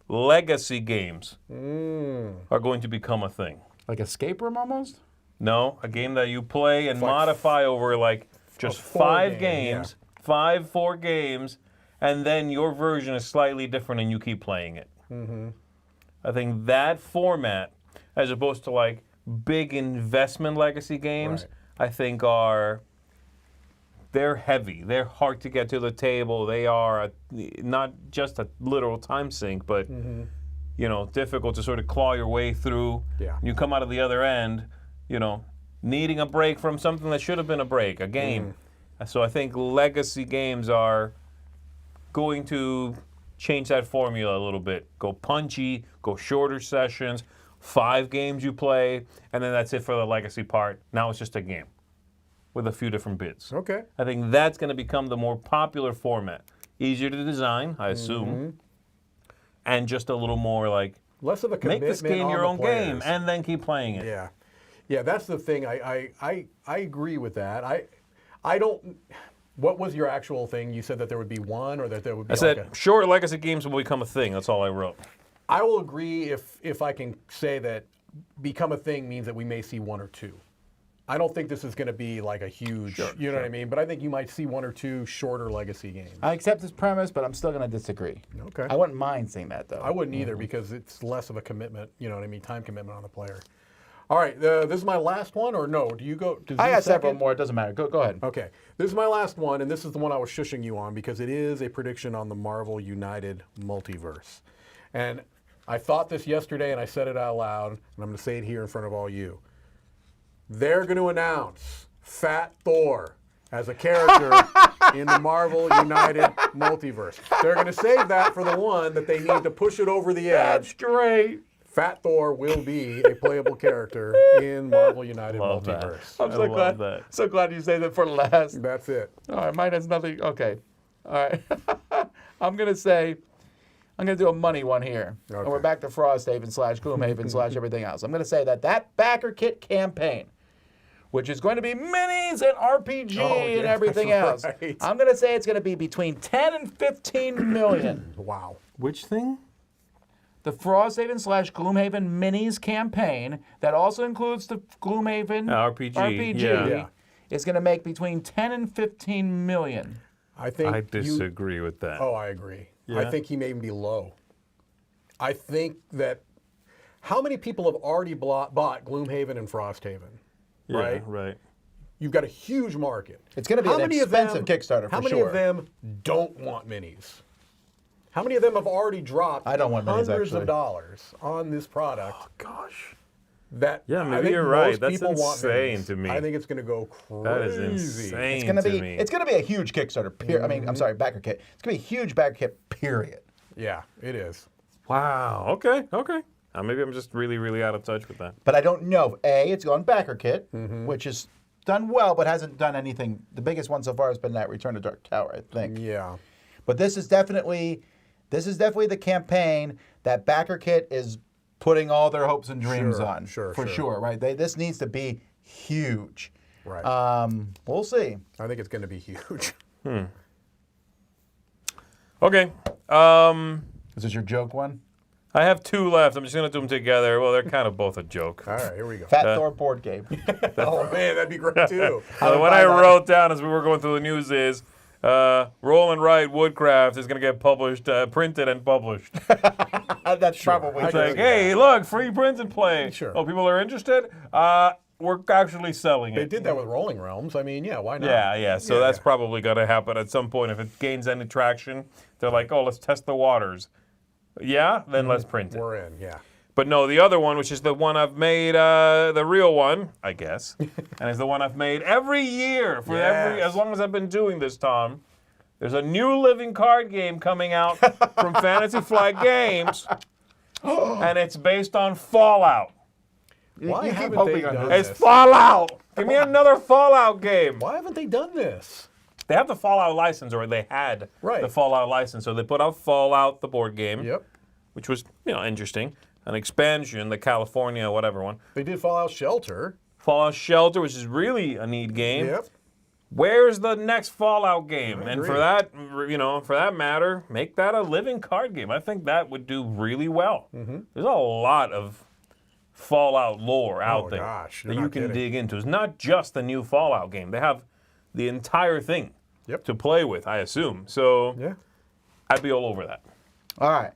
[SPEAKER 3] legacy games are going to become a thing.
[SPEAKER 1] Like Escape Room almost?
[SPEAKER 3] No, a game that you play and modify over like just 5 games, 4 games, and then your version is slightly different and you keep playing it. Mm-hmm. I think that format, as opposed to like big investment legacy games, I think they're heavy. They're hard to get to the table. They are not just a literal time sink, but difficult to sort of claw your way through.
[SPEAKER 2] Yeah.
[SPEAKER 3] You come out of the other end, needing a break from something that should have been a break, a game. So I think legacy games are going to change that formula a little bit. Go punchy, go shorter sessions, 5 games you play, and then that's it for the legacy part. Now it's just a game with a few different bits.
[SPEAKER 2] Okay.
[SPEAKER 3] I think that's going to become the more popular format. Easier to design, I assume, and just a little more like,
[SPEAKER 2] Less of a commitment
[SPEAKER 3] make this game
[SPEAKER 2] on
[SPEAKER 3] your
[SPEAKER 2] the
[SPEAKER 3] own
[SPEAKER 2] players.
[SPEAKER 3] game and then keep playing it.
[SPEAKER 2] Yeah, yeah, that's the thing. I agree with that. I don't. What was your actual thing? You said that there would be one, or that there would be.
[SPEAKER 3] I said short legacy games will become a thing. That's all I wrote.
[SPEAKER 2] I will agree if I can say that become a thing means that we may see 1 or 2. I don't think this is going to be like a huge, you know what I mean? But I think you might see 1 or 2 shorter legacy games.
[SPEAKER 1] I accept this premise, but I'm still going to disagree.
[SPEAKER 2] Okay.
[SPEAKER 1] I wouldn't mind seeing that, though.
[SPEAKER 2] I wouldn't either because it's less of a commitment, you know what I mean? Time commitment on the player. All right, this is my last one, or no? Do you go?
[SPEAKER 1] I got several more. It doesn't matter. Go ahead.
[SPEAKER 2] Okay, this is my last one, and this is the one I was shushing you on because it is a prediction on the Marvel United multiverse. And I thought this yesterday, and I said it out loud, and I'm going to say it here in front of all you. They're going to announce Fat Thor as a character in the Marvel United multiverse. They're going to save that for the one that they need to push it over the edge.
[SPEAKER 1] That's great.
[SPEAKER 2] Fat Thor will be a playable character in Marvel United
[SPEAKER 3] Love that.
[SPEAKER 2] Multiverse.
[SPEAKER 1] I'm so
[SPEAKER 3] I
[SPEAKER 1] glad.
[SPEAKER 3] love that.
[SPEAKER 1] So glad you saved it for last.
[SPEAKER 2] That's it.
[SPEAKER 1] All right, mine has nothing. Okay. All right. I'm going to do a money one here. And we're
[SPEAKER 2] Okay.
[SPEAKER 1] back to Frosthaven / Gloomhaven / everything else. I'm going to say that backer kit campaign, which is going to be minis and RPG and
[SPEAKER 2] yeah,
[SPEAKER 1] everything
[SPEAKER 2] that's
[SPEAKER 1] else.
[SPEAKER 2] right.
[SPEAKER 1] I'm going to say it's going to be between 10 and 15 million.
[SPEAKER 2] Wow.
[SPEAKER 3] Which thing?
[SPEAKER 1] The Frosthaven / Gloomhaven minis campaign that also includes the Gloomhaven
[SPEAKER 3] RPG, yeah.
[SPEAKER 1] is going to make between 10 and 15 million.
[SPEAKER 2] I think
[SPEAKER 3] I disagree with that.
[SPEAKER 2] Oh, I agree.
[SPEAKER 3] Yeah?
[SPEAKER 2] I think he may even be low. I think that how many people have already bought Gloomhaven and Frosthaven?
[SPEAKER 3] Yeah,
[SPEAKER 2] Right?
[SPEAKER 3] right.
[SPEAKER 2] You've got a huge market.
[SPEAKER 1] It's gonna be
[SPEAKER 2] How
[SPEAKER 1] an
[SPEAKER 2] many of
[SPEAKER 1] expensive
[SPEAKER 2] them-
[SPEAKER 1] Kickstarter for
[SPEAKER 2] How many
[SPEAKER 1] sure.
[SPEAKER 2] of them don't want minis? How many of them have already dropped
[SPEAKER 1] I don't want minis,
[SPEAKER 2] hundreds
[SPEAKER 1] actually.
[SPEAKER 2] of dollars on this product?
[SPEAKER 3] Oh, gosh.
[SPEAKER 2] That
[SPEAKER 3] Yeah,
[SPEAKER 2] I
[SPEAKER 3] maybe
[SPEAKER 2] think
[SPEAKER 3] you're
[SPEAKER 2] most
[SPEAKER 3] right. That's
[SPEAKER 2] people want
[SPEAKER 3] insane
[SPEAKER 2] minis.
[SPEAKER 3] to me.
[SPEAKER 2] I think it's going to go crazy.
[SPEAKER 3] That is insane
[SPEAKER 1] It's gonna
[SPEAKER 3] to
[SPEAKER 1] be
[SPEAKER 3] me.
[SPEAKER 1] it's gonna be a huge Kickstarter. I mean, I'm sorry, backer kit. It's gonna be a huge backer kit. Period.
[SPEAKER 2] Yeah, it is.
[SPEAKER 3] Wow. Okay. Okay. Maybe I'm just really, really out of touch with that.
[SPEAKER 1] But I don't know. It's gone backer kit, which is done well, but hasn't done anything. The biggest one so far has been that Return to Dark Tower, I think.
[SPEAKER 2] Yeah.
[SPEAKER 1] But this is definitely the campaign that backer kit is putting all their hopes and dreams
[SPEAKER 2] Sure,
[SPEAKER 1] on.
[SPEAKER 2] sure,
[SPEAKER 1] for
[SPEAKER 2] sure.
[SPEAKER 1] sure, right? This needs to be huge.
[SPEAKER 2] Right.
[SPEAKER 1] We'll see.
[SPEAKER 2] I think it's going to be huge.
[SPEAKER 3] Okay.
[SPEAKER 1] Is this your joke one?
[SPEAKER 3] I have two left. I'm just going to do them together. Well, they're kind of both a joke.
[SPEAKER 2] All right, here we go.
[SPEAKER 1] Fat Thor board game.
[SPEAKER 2] Oh man, that'd be great too.
[SPEAKER 3] So what I wrote down as we were going through the news is Roll and Write Woodcraft is going to get published, printed and published.
[SPEAKER 1] That's probably
[SPEAKER 3] It's
[SPEAKER 1] true.
[SPEAKER 3] like, hey, look, free print and play.
[SPEAKER 2] Sure.
[SPEAKER 3] Oh, people are interested? We're actually selling
[SPEAKER 2] They
[SPEAKER 3] it.
[SPEAKER 2] did that with Rolling Realms. I mean, yeah, why not?
[SPEAKER 3] Yeah, yeah. So that's probably going to happen at some point. If it gains any traction, they're like, oh, let's test the waters. Yeah, then let's print it.
[SPEAKER 2] We're in. Yeah.
[SPEAKER 3] But no, the other one, which is the one I've made, the real one, I guess, and is the one I've made every year for as long as I've been doing this, Tom. There's a new living card game coming out from Fantasy Flight Games, and it's based on Fallout.
[SPEAKER 2] Why
[SPEAKER 1] you keep
[SPEAKER 2] haven't
[SPEAKER 1] hoping
[SPEAKER 2] they
[SPEAKER 1] on
[SPEAKER 2] done
[SPEAKER 1] this.
[SPEAKER 3] It's
[SPEAKER 2] this?
[SPEAKER 3] Fallout. Give me another Fallout game.
[SPEAKER 2] Why haven't they done this?
[SPEAKER 3] They have the Fallout license, or they had
[SPEAKER 2] Right.
[SPEAKER 3] the Fallout license, so they put out Fallout, the board game,
[SPEAKER 2] Yep.
[SPEAKER 3] which was interesting. An expansion, the California whatever one.
[SPEAKER 2] They did Fallout Shelter.
[SPEAKER 3] Fallout Shelter, which is really a neat game.
[SPEAKER 2] Yep.
[SPEAKER 3] Where's the next Fallout game? And
[SPEAKER 2] agree.
[SPEAKER 3] for that, for that matter, make that a living card game. I think that would do really well. There's a lot of Fallout lore out there
[SPEAKER 2] gosh, you're
[SPEAKER 3] that you
[SPEAKER 2] not
[SPEAKER 3] can
[SPEAKER 2] kidding.
[SPEAKER 3] dig into. It's not just the new Fallout game. They have the entire thing to play with, I assume. So
[SPEAKER 2] Yeah.
[SPEAKER 3] I'd be all over that.
[SPEAKER 1] All right.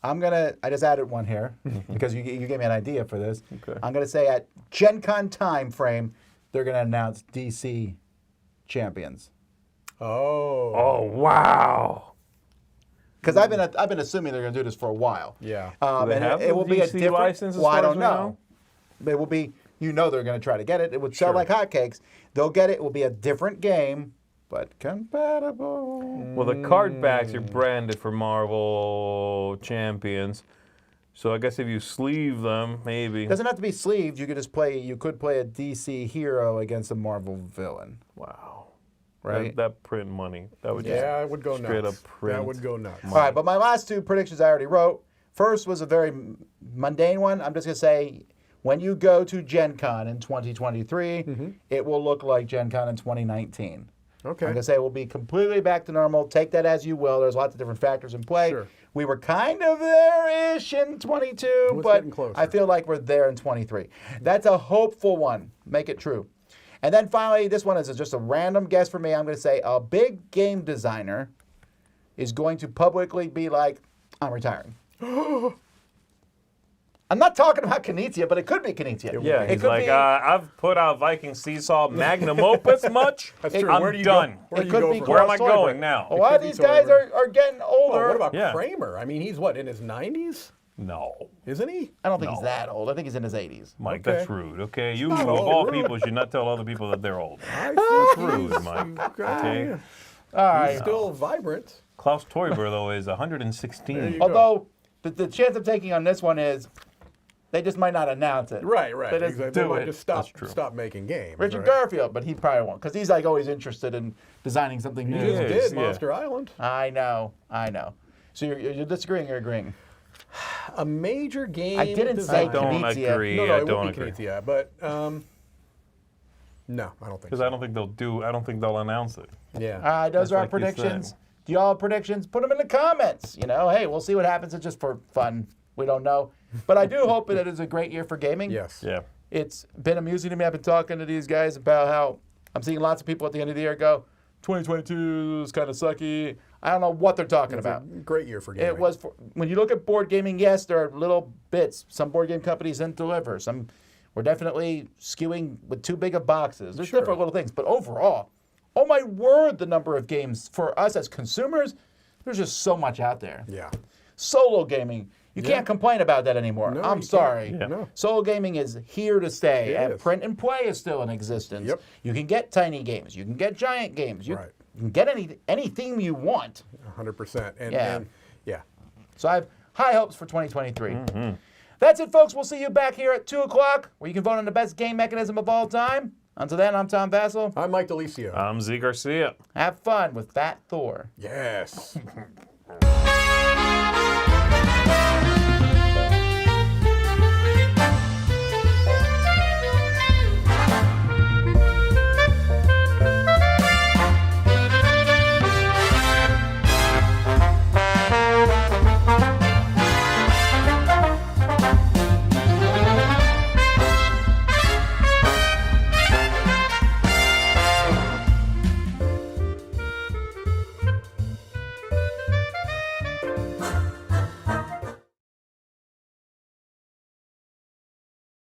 [SPEAKER 1] I just added one here because you gave me an idea for this.
[SPEAKER 3] Okay.
[SPEAKER 1] I'm going to say at Gen Con time frame, they're going to announce DC champions.
[SPEAKER 2] Oh.
[SPEAKER 3] Oh, wow.
[SPEAKER 1] Because I've been assuming they're going to do this for a while.
[SPEAKER 2] Yeah.
[SPEAKER 3] Do they
[SPEAKER 1] And
[SPEAKER 3] have
[SPEAKER 1] it
[SPEAKER 3] the
[SPEAKER 1] will be a
[SPEAKER 3] DC
[SPEAKER 1] different
[SPEAKER 3] license as
[SPEAKER 1] Well, I
[SPEAKER 3] far as
[SPEAKER 1] don't
[SPEAKER 3] we
[SPEAKER 1] know.
[SPEAKER 3] know?
[SPEAKER 1] It will be. They're going to try to get it. It would sell like hotcakes. They'll get it. It will be a different game, but compatible.
[SPEAKER 3] Well, the card backs are branded for Marvel Champions. So I guess if you sleeve them, maybe.
[SPEAKER 1] Doesn't have to be sleeved. You could just play. You could play a DC hero against a Marvel villain.
[SPEAKER 3] Wow.
[SPEAKER 1] Right.
[SPEAKER 3] That print money. That would
[SPEAKER 2] Yeah, it would go
[SPEAKER 3] straight
[SPEAKER 2] nuts.
[SPEAKER 3] up print.
[SPEAKER 2] That would go nuts.
[SPEAKER 1] All right, but my last two predictions I already wrote. First was a very mundane one. I'm just going to say when you go to Gen Con in 2023, it will look like Gen Con in 2019.
[SPEAKER 2] Okay.
[SPEAKER 1] I'm going to say it will be completely back to normal. Take that as you will. There's lots of different factors in play.
[SPEAKER 2] Sure.
[SPEAKER 1] We were kind of there-ish in 22,
[SPEAKER 2] was
[SPEAKER 1] but
[SPEAKER 2] getting closer.
[SPEAKER 1] I feel like we're there in 23. That's a hopeful one. Make it true. And then finally, this one is just a random guess for me. I'm going to say a big game designer is going to publicly be like, I'm retiring. I'm not talking about Knizia, but it could be Knizia.
[SPEAKER 3] Yeah,
[SPEAKER 1] it
[SPEAKER 3] he's
[SPEAKER 1] could
[SPEAKER 3] like,
[SPEAKER 1] be,
[SPEAKER 3] I've put out Viking Seesaw Magnum Opus much.
[SPEAKER 2] That's true.
[SPEAKER 3] I'm
[SPEAKER 2] Where do you
[SPEAKER 3] done.
[SPEAKER 2] Go? Where do
[SPEAKER 1] it
[SPEAKER 2] you
[SPEAKER 1] could
[SPEAKER 2] go
[SPEAKER 1] be
[SPEAKER 2] from
[SPEAKER 3] Where am I
[SPEAKER 1] Klaus
[SPEAKER 3] going
[SPEAKER 1] Teuber.
[SPEAKER 3] now?
[SPEAKER 1] A lot of
[SPEAKER 2] could be
[SPEAKER 1] these guys
[SPEAKER 2] Teuber.
[SPEAKER 1] are getting older.
[SPEAKER 2] Oh, what about
[SPEAKER 3] Yeah.
[SPEAKER 2] Kramer? I mean, he's what, in his 90s?
[SPEAKER 3] No.
[SPEAKER 2] Isn't he?
[SPEAKER 1] I don't think he's that old. I think he's in his 80s.
[SPEAKER 3] Mike,
[SPEAKER 2] Okay.
[SPEAKER 3] that's rude, okay? You,
[SPEAKER 2] not
[SPEAKER 3] of
[SPEAKER 2] old,
[SPEAKER 3] all
[SPEAKER 2] rude.
[SPEAKER 3] people, should not tell other people that they're old.
[SPEAKER 2] I
[SPEAKER 3] That's
[SPEAKER 2] think
[SPEAKER 3] rude, Mike. Okay?
[SPEAKER 1] All right.
[SPEAKER 2] he's still vibrant.
[SPEAKER 3] Klaus Teuber, though, is 116.
[SPEAKER 2] There you go.
[SPEAKER 1] Although the chance I'm taking on this one is They just might not announce it.
[SPEAKER 2] Right.
[SPEAKER 1] They just
[SPEAKER 2] Exactly.
[SPEAKER 1] do
[SPEAKER 2] They might
[SPEAKER 1] it.
[SPEAKER 2] just
[SPEAKER 3] That's true.
[SPEAKER 2] stop making games.
[SPEAKER 1] Richard
[SPEAKER 2] right?
[SPEAKER 1] Garfield, but he probably won't, because he's like always interested in designing something new.
[SPEAKER 2] He just
[SPEAKER 3] Yes,
[SPEAKER 2] did
[SPEAKER 3] yeah.
[SPEAKER 2] Monster Island.
[SPEAKER 1] I know. So you're disagreeing or agreeing?
[SPEAKER 2] A major game.
[SPEAKER 1] I didn't say
[SPEAKER 3] I don't
[SPEAKER 1] Knizia.
[SPEAKER 3] agree.
[SPEAKER 2] No,
[SPEAKER 3] I
[SPEAKER 2] it
[SPEAKER 3] don't
[SPEAKER 2] would be
[SPEAKER 3] agree.
[SPEAKER 2] Knizia, but no, I don't think
[SPEAKER 3] Because
[SPEAKER 2] so.
[SPEAKER 3] I don't think they'll do. I don't think they'll announce it.
[SPEAKER 2] Yeah.
[SPEAKER 1] All right, those
[SPEAKER 3] That's
[SPEAKER 1] are our
[SPEAKER 3] like you said.
[SPEAKER 1] predictions. Do y'all have predictions? Put them in the comments. Hey, we'll see what happens. It's just for fun. We don't know. But I do hope that it is a great year for gaming.
[SPEAKER 2] Yes.
[SPEAKER 3] Yeah.
[SPEAKER 1] It's been amusing to me. I've been talking to these guys about how I'm seeing lots of people at the end of the year go, 2022 is kind of sucky. I don't know what they're talking about.
[SPEAKER 2] Great year for gaming.
[SPEAKER 1] It was, when you look at board gaming, yes, there are little bits. Some board game companies didn't deliver. Some were definitely skewing with too big of boxes. There's
[SPEAKER 2] Sure.
[SPEAKER 1] different little things. But overall, oh my word, the number of games for us as consumers, there's just so much out there.
[SPEAKER 2] Yeah.
[SPEAKER 1] Solo gaming, you
[SPEAKER 2] Yeah.
[SPEAKER 1] can't complain about that anymore.
[SPEAKER 2] No,
[SPEAKER 1] I'm
[SPEAKER 2] you
[SPEAKER 1] sorry.
[SPEAKER 2] can't.
[SPEAKER 3] Yeah.
[SPEAKER 2] No.
[SPEAKER 1] Solo gaming is here to stay,
[SPEAKER 2] It
[SPEAKER 1] and
[SPEAKER 2] is.
[SPEAKER 1] print and play is still in existence.
[SPEAKER 2] Yep.
[SPEAKER 1] You can get tiny games, you can get giant games, you
[SPEAKER 2] Right.
[SPEAKER 1] can get any theme you want.
[SPEAKER 2] 100%. And
[SPEAKER 1] Yeah.
[SPEAKER 2] and yeah.
[SPEAKER 1] So I have high hopes for 2023. That's it, folks. We'll see you back here at 2 o'clock, where you can vote on the best game mechanism of all time. Until then, I'm Tom Vassell.
[SPEAKER 2] I'm Mike DeLisio.
[SPEAKER 3] I'm Z Garcia.
[SPEAKER 1] Have fun with Fat Thor.
[SPEAKER 2] Yes.